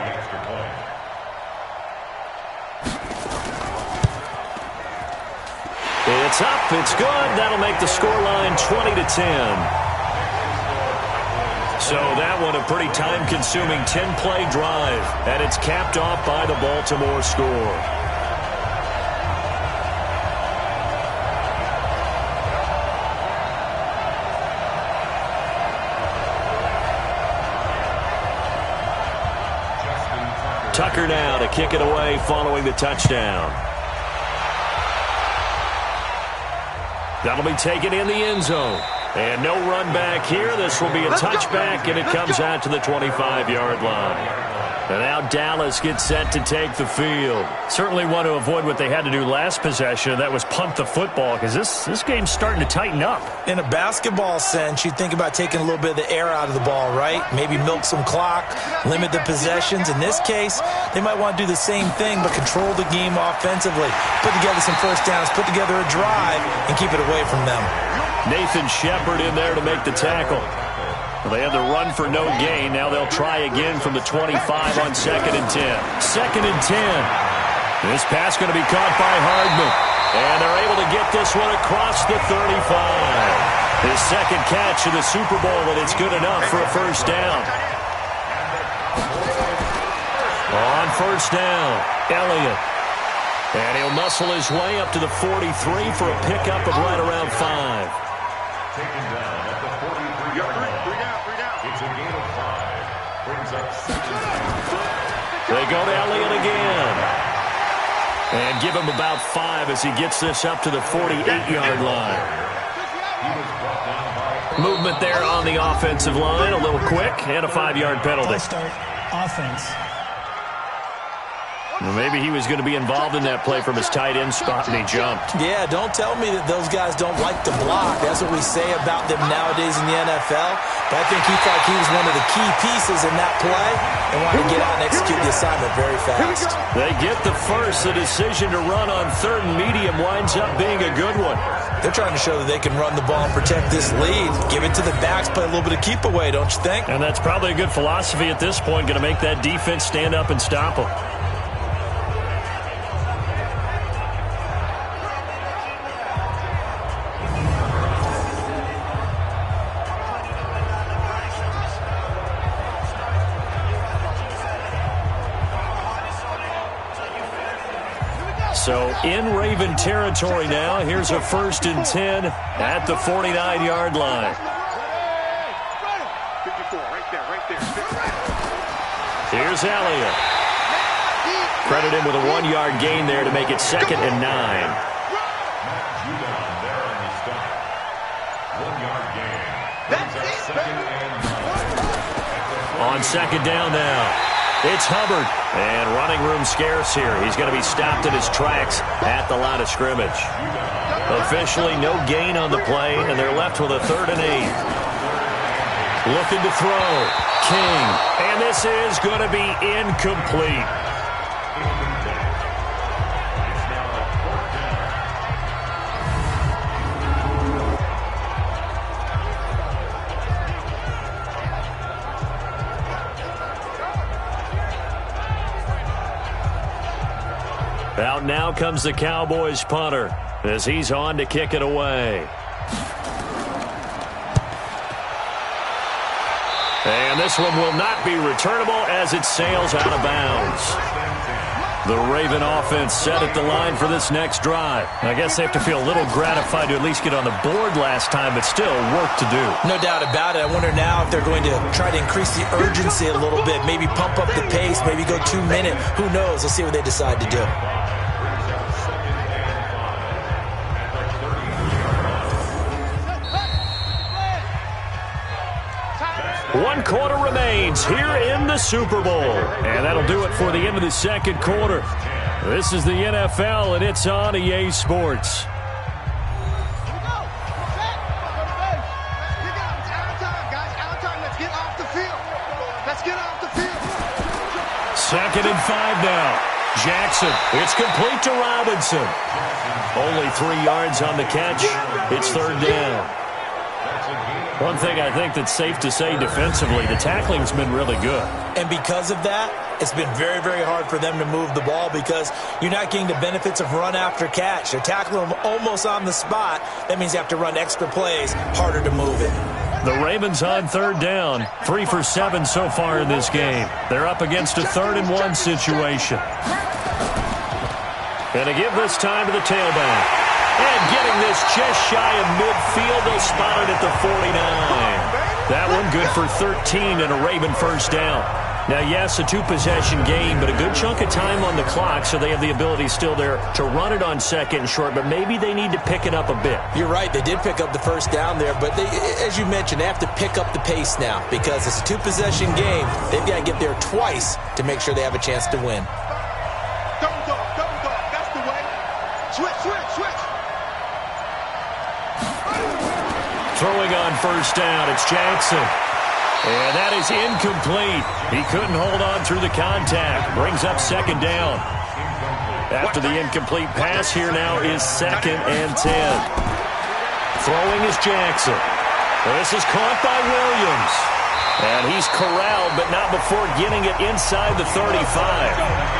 Speaker 2: It's up. It's good. That'll make the scoreline 20-10. So that one a pretty time-consuming 10-play drive, and it's capped off by the Baltimore score. Tucker now to kick it away following the touchdown. That'll be taken in the end zone. And no run back here. This will be a touchback, and it comes out to the 25-yard line. And now Dallas gets set to take the field. Certainly want to avoid what they had to do last possession, and that was punt the football, because this game's starting to tighten up.
Speaker 3: In a basketball sense, you think about taking a little bit of the air out of the ball, right? Maybe milk some clock, limit the possessions. In this case, they might want to do the same thing, but control the game offensively. Put together some first downs, put together a drive, and keep it away from them.
Speaker 2: Nathan Shepard in there to make the tackle. Well, they had the run for no gain. Now they'll try again from the 25 on 2nd and 10. 2nd and 10. This pass going to be caught by Hardman. And they're able to get this one across the 35. His second catch of the Super Bowl, and it's good enough for a first down. On first down, Elliott. And he'll muscle his way up to the 43 for a pickup of right around 5.
Speaker 6: Taken down at the 43. It's a gain of 5. Brings up second.
Speaker 2: They go to Elliott again. And give him about 5 as he gets this up to the 48-yard line. Movement there on the offensive line, a little quick, and a 5-yard penalty.
Speaker 5: False start, offense.
Speaker 2: Well, maybe he was going to be involved in that play from his tight end spot, and he jumped.
Speaker 3: Yeah, don't tell me that those guys don't like to block. That's what we say about them nowadays in the NFL. But I think he thought he was one of the key pieces in that play and wanted to get out and execute the assignment very fast.
Speaker 2: They get the first. The decision to run on third and medium winds up being a good one.
Speaker 3: They're trying to show that they can run the ball and protect this lead. Give it to the backs, play a little bit of keep away, don't you think?
Speaker 2: And that's probably a good philosophy at this point, going to make that defense stand up and stop them. So in Raven territory now, here's a 1st and 10 at the 49-yard line.
Speaker 4: 54, right there.
Speaker 2: Here's Elliott. Credit him with a 1-yard gain there to make it 2nd and 9. On 2nd down now. It's Hubbard, and running room scarce here. He's going to be stopped in his tracks at the line of scrimmage. Officially no gain on the play, and they're left with a 3rd and 8. Looking to throw. King, and this is going to be incomplete. Out now comes the Cowboys punter as he's on to kick it away. And this one will not be returnable as it sails out of bounds. The Raven offense set at the line for this next drive. I guess they have to feel a little gratified to at least get on the board last time, but still work to do.
Speaker 3: No doubt about it. I wonder now if they're going to try to increase the urgency a little bit, maybe pump up the pace, maybe go 2-minute. Who knows? Let's see what they decide to do.
Speaker 2: One quarter remains here in the Super Bowl. And that'll do it for the end of the second quarter. This is the NFL, and it's on EA Sports. Second and 5 now. Jackson. It's complete to Robinson. Only 3 yards on the catch. It's 3rd down. One thing I think that's safe to say defensively, the tackling's been really good.
Speaker 3: And because of that, it's been very, very hard for them to move the ball because you're not getting the benefits of run after catch. They're tackling them almost on the spot. That means you have to run extra plays, harder to move it.
Speaker 2: The Ravens on 3rd down, 3 for 7 so far in this game. They're up against a 3rd and 1 situation. And to give this time to the tailback. And getting this just shy of midfield, they'll spot it at the 49. That one good for 13 and a Raven first down. Now, yes, a 2-possession game, but a good chunk of time on the clock, so they have the ability still there to run it on 2nd and short, but maybe they need to pick it up a bit.
Speaker 3: You're right. They did pick up the first down there, but they, as you mentioned, they have to pick up the pace now because it's a 2-possession game. They've got to get there twice to make sure they have a chance to win.
Speaker 4: Double dog. That's the way. Switch.
Speaker 2: Throwing on first down, it's Jackson. And that is incomplete. He couldn't hold on through the contact. Brings up 2nd down. After the incomplete pass, here now is 2nd and 10. Throwing is Jackson. This is caught by Williams. And he's corralled, but not before getting it inside the 35.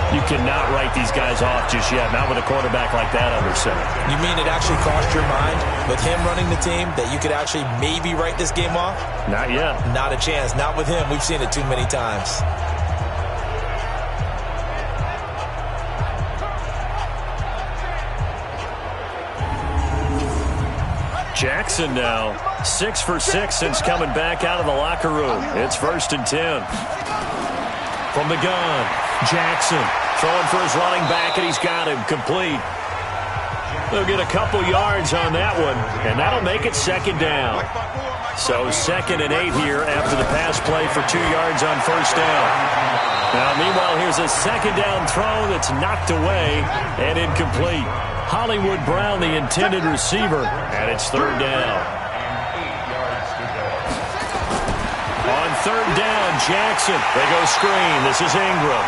Speaker 2: You cannot write these guys off just yet, not with a quarterback like that under center.
Speaker 3: You mean it actually crossed your mind with him running the team that you could actually maybe write this game off?
Speaker 2: Not yet.
Speaker 3: Not a chance. Not with him. We've seen it too many times.
Speaker 2: Jackson now 6 for 6 since coming back out of the locker room. It's 1st and 10. From the gun, Jackson throwing for his running back, and he's got him complete. They'll get a couple yards on that one, and that'll make it 2nd down. So 2nd and 8 here after the pass play for 2 yards on 1st down. Now, meanwhile, here's a 2nd down throw that's knocked away and incomplete. Hollywood Brown, the intended receiver, and it's 3rd down. On 3rd down, Jackson. They go screen. This is Ingram.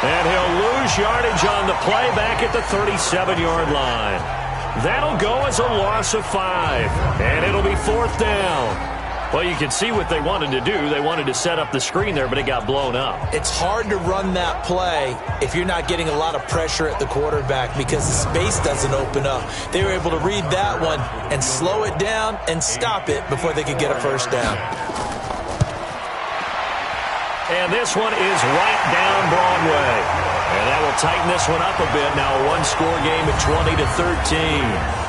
Speaker 2: And he'll lose yardage on the play back at the 37-yard line. That'll go as a loss of 5. And it'll be 4th down. Well, you can see what they wanted to do. They wanted to set up the screen there, but it got blown up.
Speaker 3: It's hard to run that play if you're not getting a lot of pressure at the quarterback because the space doesn't open up. They were able to read that one and slow it down and stop it before they could get a 1st down.
Speaker 2: And this one is right down Broadway. And that will tighten this one up a bit. Now a one-score game at 20-13.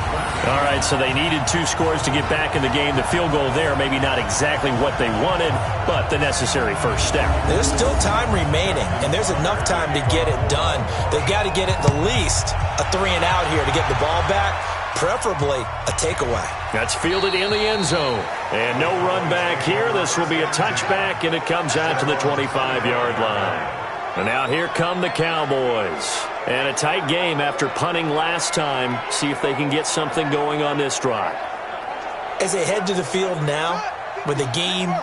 Speaker 2: All right, so they needed 2 scores to get back in the game. The field goal there, maybe not exactly what they wanted, but the necessary first step.
Speaker 3: There's still time remaining, and there's enough time to get it done. They've got to get at the least a 3-and-out here to get the ball back, preferably a takeaway.
Speaker 2: That's fielded in the end zone. And no run back here. This will be a touchback, and it comes out to the 25-yard line. And now here come the Cowboys. And a tight game after punting last time. See if they can get something going on this drive.
Speaker 3: As they head to the field now, with the game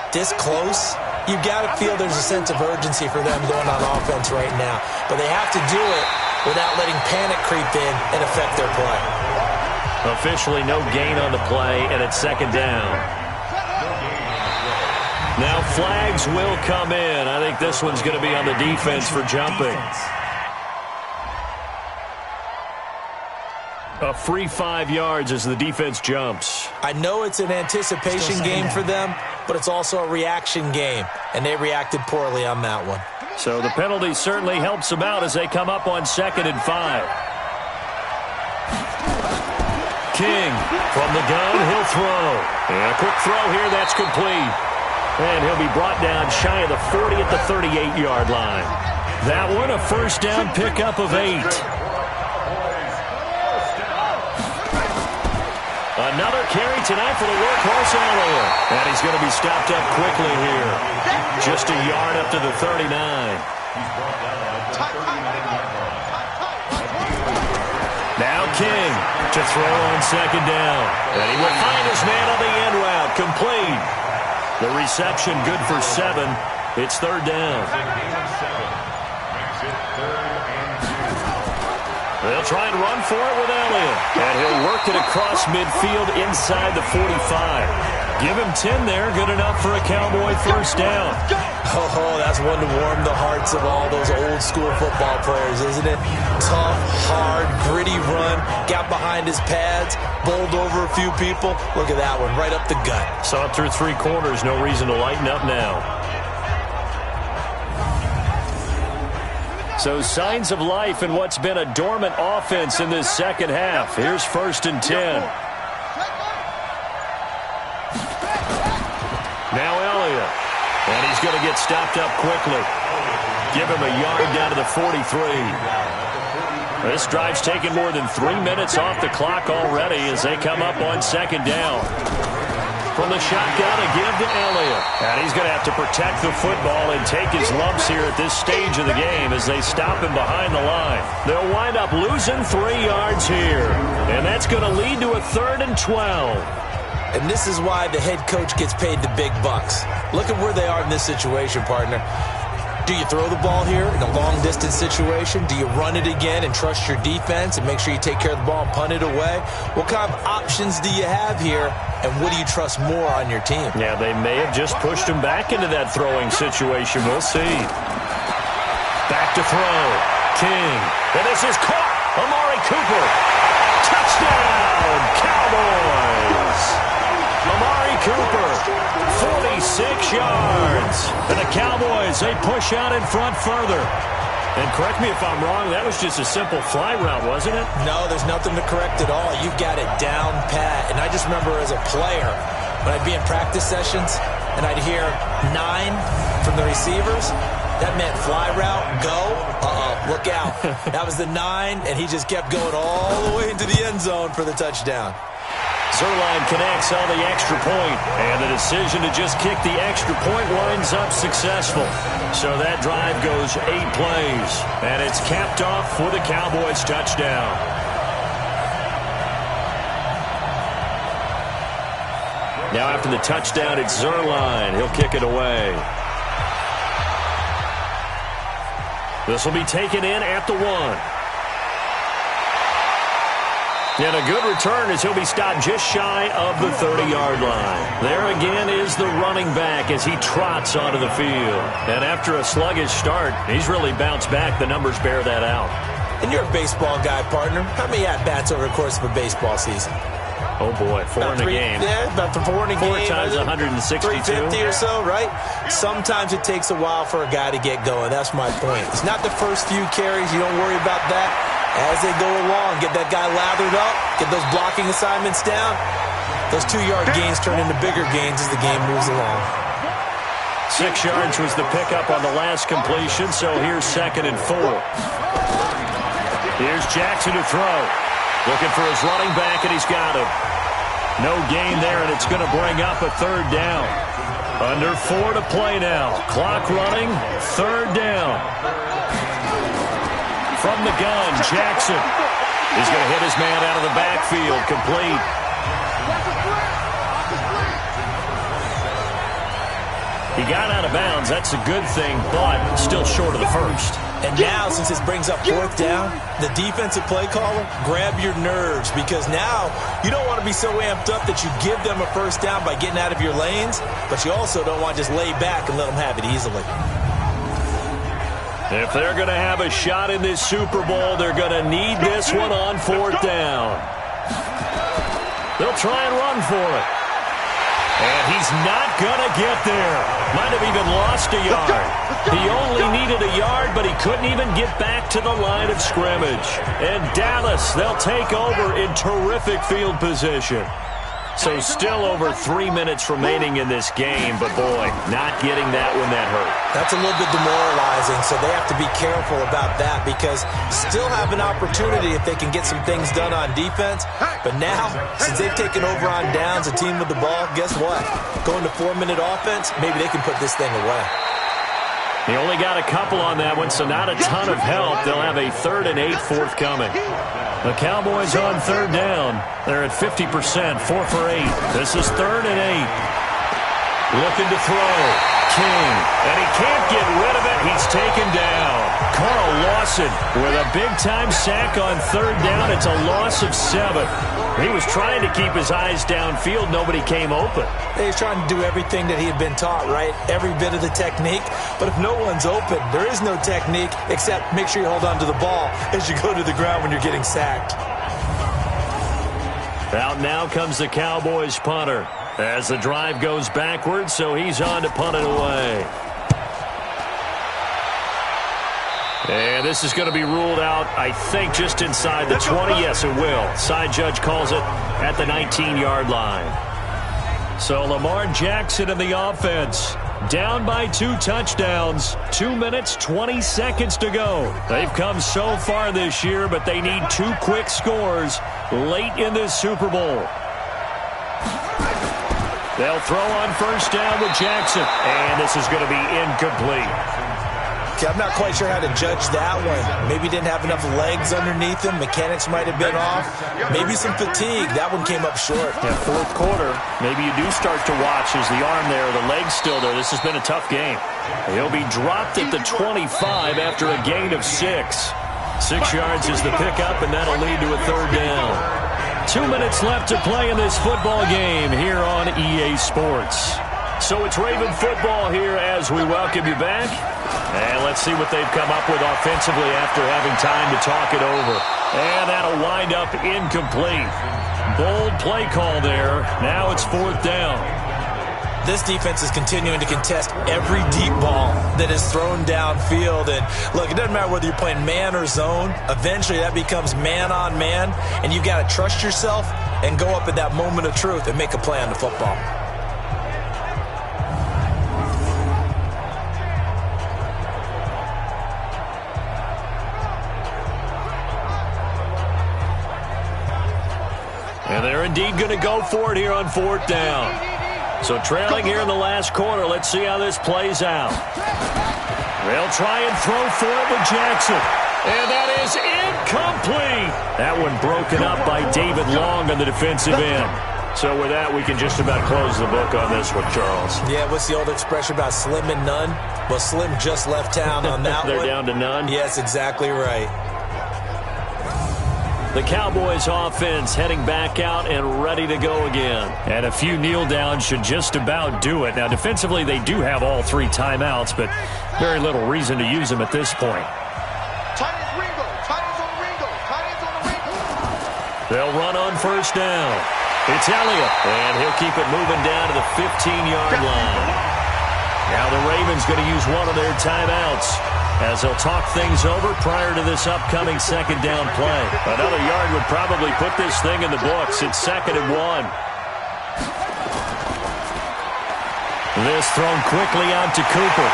Speaker 3: this close, you've got to feel there's a sense of urgency for them going on offense right now. But they have to do it without letting panic creep in and affect their play.
Speaker 2: Officially no gain on the play, and it's 2nd down. Now flags will come in. I think this one's going to be on the defense for jumping. A free 5 yards as the defense jumps.
Speaker 3: I know it's an anticipation game for them, but it's also a reaction game, and they reacted poorly on that one.
Speaker 2: So the penalty certainly helps them out as they come up on 2nd and 5. King from the gun, he'll throw. And a quick throw here, that's complete. And he'll be brought down shy of the 40 at the 38-yard line. That one, a 1st down pickup of 8. Another carry tonight for the workhorse Elliott. And he's going to be stopped up quickly here. Just a yard up to the 39. Now King to throw on 2nd down. And he will find his man on the end route. Complete. The reception good for 7. It's 3rd down. They'll try and run for it with Elliott. And he'll work it across midfield inside the 45. Give him 10 there. Good enough for a Cowboy 1st down.
Speaker 3: Oh, that's one to warm the hearts of all those old school football players, isn't it? Tough, hard, gritty run. Got behind his pads, bowled over a few people. Look at that one, right up the gut.
Speaker 2: Saw it through 3 quarters. No reason to lighten up now. So signs of life in what's been a dormant offense in this 2nd half. Here's 1st and 10. Now Elliott. And he's going to get stopped up quickly. Give him a yard down to the 43. This drive's taken more than 3 minutes off the clock already as they come up on 2nd down. From the shotgun, a give to Elliott. And he's going to have to protect the football and take his lumps here at this stage of the game as they stop him behind the line. They'll wind up losing 3 yards here. And that's going to lead to a 3rd and 12.
Speaker 3: And this is why the head coach gets paid the big bucks. Look at where they are in this situation, partner. Do you throw the ball here in a long-distance situation? Do you run it again and trust your defense and make sure you take care of the ball and punt it away? What kind of options do you have here, and what do you trust more on your team?
Speaker 2: Yeah, they may have just pushed him back into that throwing situation. We'll see. Back to throw. King. And this is caught. Amari Cooper. Touchdown, Cowboys. Amari Cooper, 46 yards. And the Cowboys, they push out in front further. And correct me if I'm wrong, that was just a simple fly route, wasn't it?
Speaker 3: No, there's nothing to correct at all. You've got it down pat. And I just remember as a player, when I'd be in practice sessions, and I'd hear 9 from the receivers, that meant fly route, go, look out. That was the 9, and he just kept going all the way into the end zone for the touchdown.
Speaker 2: Zuerlein connects on the extra point, and the decision to just kick the extra point winds up successful. So that drive goes 8 plays, and it's capped off with a Cowboys touchdown. Now after the touchdown, it's Zuerlein. He'll kick it away. This will be taken in at the 1. And a good return as he'll be stopped just shy of the 30-yard line. There again is the running back as he trots onto the field. And after a sluggish start, he's really bounced back. The numbers bear that out.
Speaker 3: And you're a baseball guy, partner. How many at-bats over the course of a baseball season?
Speaker 2: Oh, boy, 4 in a game.
Speaker 3: Yeah, about 4 in a game.
Speaker 2: 4 times 162.
Speaker 3: 350 or so, right? Sometimes it takes a while for a guy to get going. That's my point. It's not the first few carries. You don't worry about that. As they go along, get that guy lathered up, get those blocking assignments down. Those 2-yard gains turn into bigger gains as the game moves along.
Speaker 2: 6 yards was the pickup on the last completion, so here's 2nd and 4. Here's Jackson to throw. Looking for his running back, and he's got him. No gain there, and it's going to bring up a 3rd down. Under 4 to play now. Clock running, 3rd down. From the gun, Jackson. He's going to hit his man out of the backfield, complete. He got out of bounds. That's a good thing, but still short of the first.
Speaker 3: And now, since this brings up 4th down, the defensive play caller, grab your nerves, because now you don't want to be so amped up that you give them a 1st down by getting out of your lanes, but you also don't want to just lay back and let them have it easily.
Speaker 2: If they're going to have a shot in this Super Bowl, they're going to need this one on 4th down. They'll try and run for it. And he's not going to get there. Might have even lost a yard. He only needed a yard, but he couldn't even get back to the line of scrimmage. And Dallas, they'll take over in terrific field position. So still over 3 minutes remaining in this game, but boy, not getting that one that hurt.
Speaker 3: That's a little bit demoralizing, so they have to be careful about that because still have an opportunity if they can get some things done on defense. But now, since they've taken over on downs, a team with the ball, guess what? Going to 4-minute offense, maybe they can put this thing away.
Speaker 2: He only got a couple on that one, so not a ton of help. They'll have a 3rd and 8 forthcoming. The Cowboys on 3rd down. They're at 50%, 4 for 8. This is 3rd and 8. Looking to throw. King. And he can't get rid of it. He's taken down. Carl Lawson with a big-time sack on 3rd down. It's a loss of 7. He was trying to keep his eyes downfield. Nobody came open.
Speaker 3: He's trying to do everything that he had been taught, right? Every bit of the technique. But if no one's open, there is no technique except make sure you hold on to the ball as you go to the ground when you're getting sacked.
Speaker 2: Out now comes the Cowboys punter as the drive goes backwards, so he's on to punt it away. And this is going to be ruled out, I think, just inside the 20. Yes, it will. Side judge calls it at the 19-yard line. So Lamar Jackson in the offense. Down by 2 touchdowns. 2 minutes, 20 seconds to go. They've come so far this year, but they need 2 quick scores late in this Super Bowl. They'll throw on 1st down with Jackson. And this is going to be incomplete.
Speaker 3: I'm not quite sure how to judge that one. Maybe didn't have enough legs underneath him. Mechanics might have been off. Maybe some fatigue. That one came up short.
Speaker 2: Yeah, 4th quarter, maybe you do start to watch as the arm there, the leg's still there. This has been a tough game. He'll be dropped at the 25 after a gain of 6. 6 yards is the pickup, and that'll lead to a 3rd down. 2 minutes left to play in this football game here on EA Sports. So it's Raven football here as we welcome you back. And let's see what they've come up with offensively after having time to talk it over. And that'll wind up incomplete. Bold play call there. Now it's 4th down.
Speaker 3: This defense is continuing to contest every deep ball that is thrown downfield. And look, it doesn't matter whether you're playing man or zone. Eventually that becomes man on man. And you've got to trust yourself and go up at that moment of truth and make a play on the football.
Speaker 2: And they're indeed going to go for it here on 4th down. So trailing here in the last quarter. Let's see how this plays out. They'll try and throw for it with Jackson. And that is incomplete. That one broken up by David Long on the defensive end. So with that, we can just about close the book on this one, Charles.
Speaker 3: Yeah, what's the old expression about slim and none? Well, Slim just left town on that
Speaker 2: They're
Speaker 3: one.
Speaker 2: down to none?
Speaker 3: Yes, exactly right.
Speaker 2: The Cowboys offense heading back out and ready to go again. And a few kneel downs should just about do it. Now, defensively, they do have all 3 timeouts, but very little reason to use them at this point.
Speaker 4: Tight ends Ringo. Tight ends on the Ringo. Tight ends on the Ringo.
Speaker 2: They'll run on 1st down. It's Elliott, and he'll keep it moving down to the 15-yard line. Now the Ravens going to use one of their timeouts as they'll talk things over prior to this upcoming 2nd down play. Another yard would probably put this thing in the books. It's 2nd and 1. This thrown quickly out to Cooper.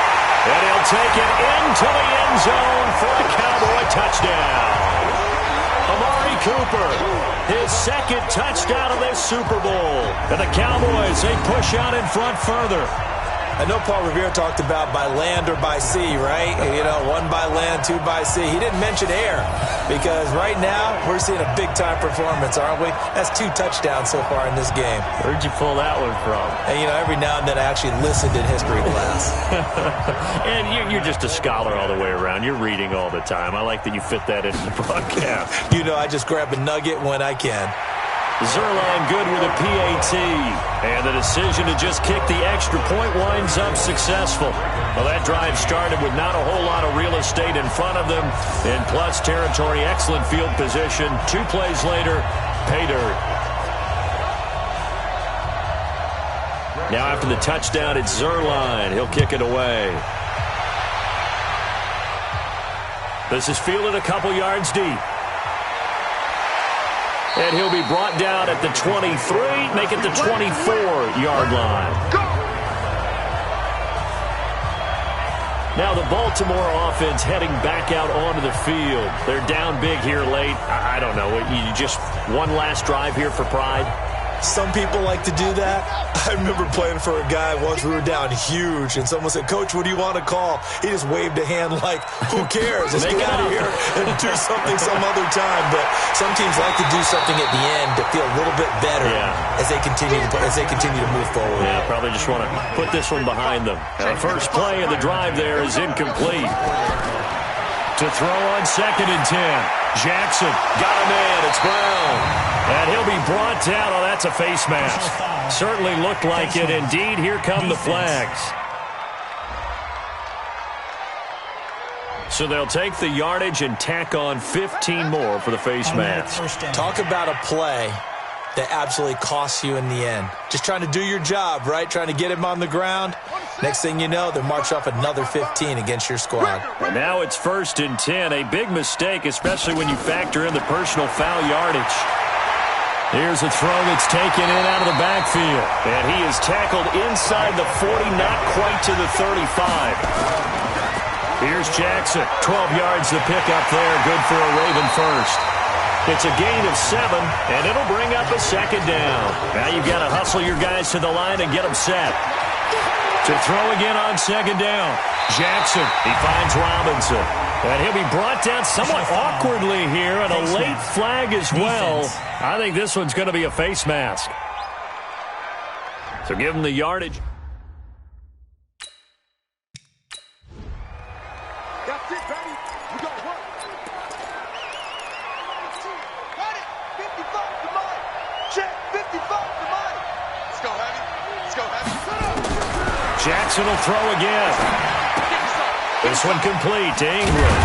Speaker 2: And he'll take it into the end zone for a Cowboy touchdown. Amari Cooper, his 2nd touchdown of this Super Bowl. And the Cowboys, they push out in front further.
Speaker 3: I know Paul Revere talked about by land or by sea, right? You know, 1 by land, 2 by sea. He didn't mention air because right now we're seeing a big-time performance, aren't we? That's 2 touchdowns so far in this game.
Speaker 2: Where'd you pull that one from?
Speaker 3: And, you know, every now and then I actually listened in history class.
Speaker 2: And you're just a scholar all the way around. You're reading all the time. I like that you fit that into the broadcast.
Speaker 3: You know, I just grab a nugget when I can.
Speaker 2: Zerline good with a PAT. And the decision to just kick the extra point winds up successful. Well, that drive started with not a whole lot of real estate in front of them. In plus territory, excellent field position. 2 plays later, pay dirt. Now after the touchdown, it's Zerline. He'll kick it away. This is fielded a couple yards deep. And he'll be brought down at the 23, make it the 24-yard line. Now the Baltimore offense heading back out onto the field. They're down big here late. I don't know. You just one last drive here for pride?
Speaker 3: Some people like to do that. I remember playing for a guy once. We were down huge, and someone said, "Coach, what do you want to call?" He just waved a hand like, "Who cares? Let's get out of here and do something some other time." But some teams like to do something at the end to feel a little bit better as they continue to move forward.
Speaker 2: Yeah, probably just want to put this one behind them. The first play of the drive there is incomplete. To throw on 2nd and 10. Jackson got a man. It's Brown. And he'll be brought down. Oh, that's a face mask. Certainly looked like it. Indeed, here come the flags. So they'll take the yardage and tack on 15 more for the face mask.
Speaker 3: Talk about a play that absolutely costs you in the end. Just trying to do your job, right? Trying to get him on the ground. Next thing you know, they'll march off another 15 against your squad.
Speaker 2: And now it's 1st and 10. A big mistake, especially when you factor in the personal foul yardage. Here's a throw that's taken in out of the backfield. And he is tackled inside the 40, not quite to the 35. Here's Jackson. 12 yards to pick up there. Good for a Raven first. It's a gain of 7, and it'll bring up a 2nd down. Now you've got to hustle your guys to the line and get them set. To throw again on 2nd down. Jackson, he finds Robinson. And he'll be brought down somewhat awkwardly here, and a late flag as well. I think this one's going to be a face mask. So give him the yardage.
Speaker 4: That's it, baby. We got to work. Got it. 55 to mine. Check. 55 to mine. Let's go, Heavy. Let's go, Heavy.
Speaker 2: Jackson will throw again. This one complete to Ingram.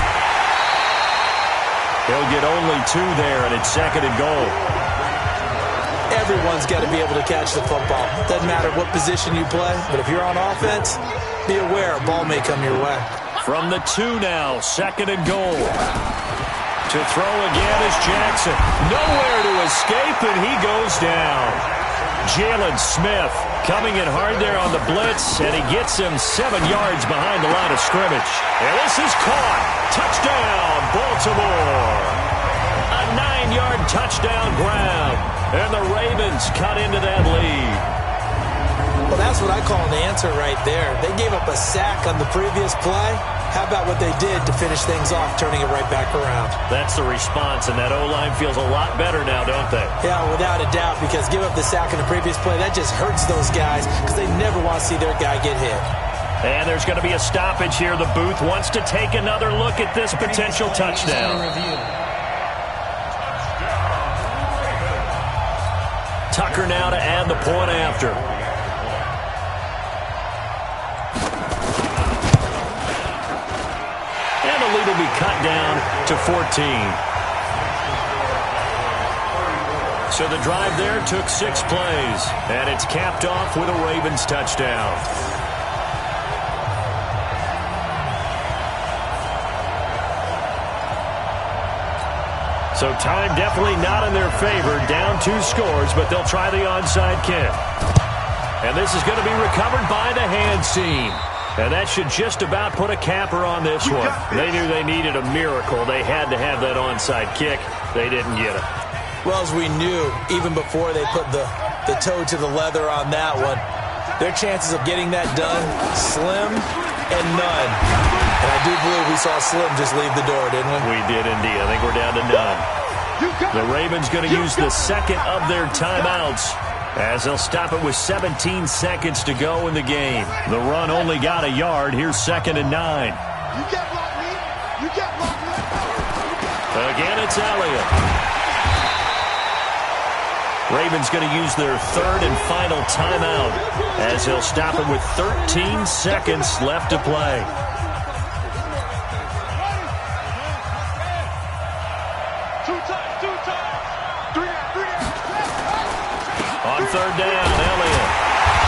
Speaker 2: He'll get only 2 there, and it's 2nd and goal.
Speaker 3: Everyone's got to be able to catch the football. Doesn't matter what position you play, but if you're on offense, be aware a ball may come your way.
Speaker 2: From the 2 now, 2nd and goal. To throw again is Jackson. Nowhere to escape, and he goes down. Jalen Smith coming in hard there on the blitz, and he gets him 7 yards behind the line of scrimmage. And this is caught. Touchdown, Baltimore. A 9-yard touchdown grab, and the Ravens cut into that lead.
Speaker 3: Well, that's what I call an answer right there. They gave up a sack on the previous play. How about what they did to finish things off, turning it right back around?
Speaker 2: That's the response, and that O-line feels a lot better now, don't they?
Speaker 3: Yeah, without a doubt, because give up the sack in the previous play, that just hurts those guys because they never want to see their guy get hit.
Speaker 2: And there's going to be a stoppage here. The booth wants to take another look at this potential touchdown. Tucker now to add the point after. And the lead will be cut down to 14. So the drive there took 6 plays, and it's capped off with a Ravens touchdown. So time definitely not in their favor. Down 2 scores, but they'll try the onside kick. And this is going to be recovered by the hands team. And that should just about put a capper on this one. They knew they needed a miracle. They had to have that onside kick. They didn't get it.
Speaker 3: Well, as we knew, even before they put the toe to the leather on that one, their chances of getting that done, slim and none. And I do believe we saw Slim just leave the door, didn't we?
Speaker 2: We did indeed. I think we're down to none. The Ravens going to use the second of their timeouts as they'll stop it with 17 seconds to go in the game. The run only got a yard. Here's 2nd and 9.
Speaker 4: You get blocked, me. You get blocked, me.
Speaker 2: Again, it's Elliott. Ravens going to use their 3rd and final timeout as they'll stop it with 13 seconds left to play. On 3rd down, Elliott.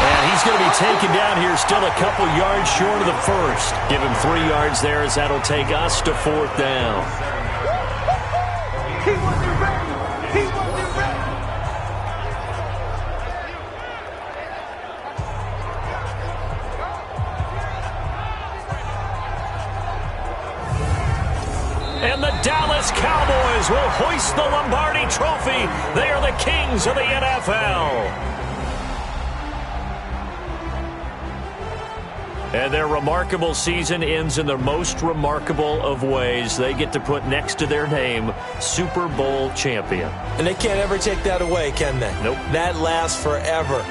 Speaker 2: And he's going to be taken down here still a couple yards short of the first. Give him 3 yards there as that'll take us to 4th down.
Speaker 4: He wasn't ready. He wasn't ready.
Speaker 2: And the Dallas Cowboys will hoist the Lombardi Trophy. They are the kings of the NFL. And their remarkable season ends in the most remarkable of ways. They get to put next to their name, Super Bowl champion.
Speaker 3: And they can't ever take that away, can they?
Speaker 2: Nope.
Speaker 3: That lasts forever.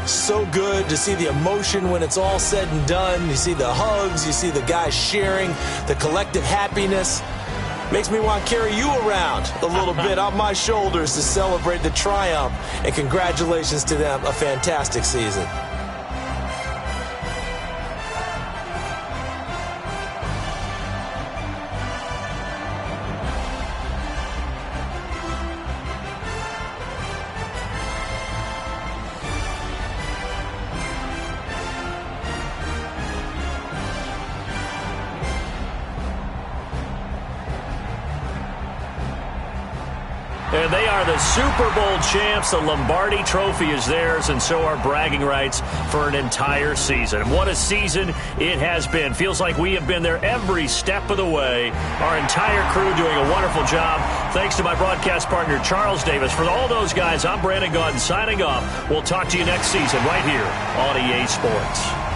Speaker 3: So good to see the emotion when it's all said and done. You see the hugs, you see the guys sharing, the collective happiness. Makes me want to carry you around a little bit on my shoulders to celebrate the triumph. And congratulations to them, a fantastic season.
Speaker 2: And they are the Super Bowl champs. The Lombardi Trophy is theirs, and so are bragging rights for an entire season. What a season it has been. Feels like we have been there every step of the way. Our entire crew doing a wonderful job. Thanks to my broadcast partner, Charles Davis. For all those guys, I'm Brandon Gaudin signing off. We'll talk to you next season right here on EA Sports.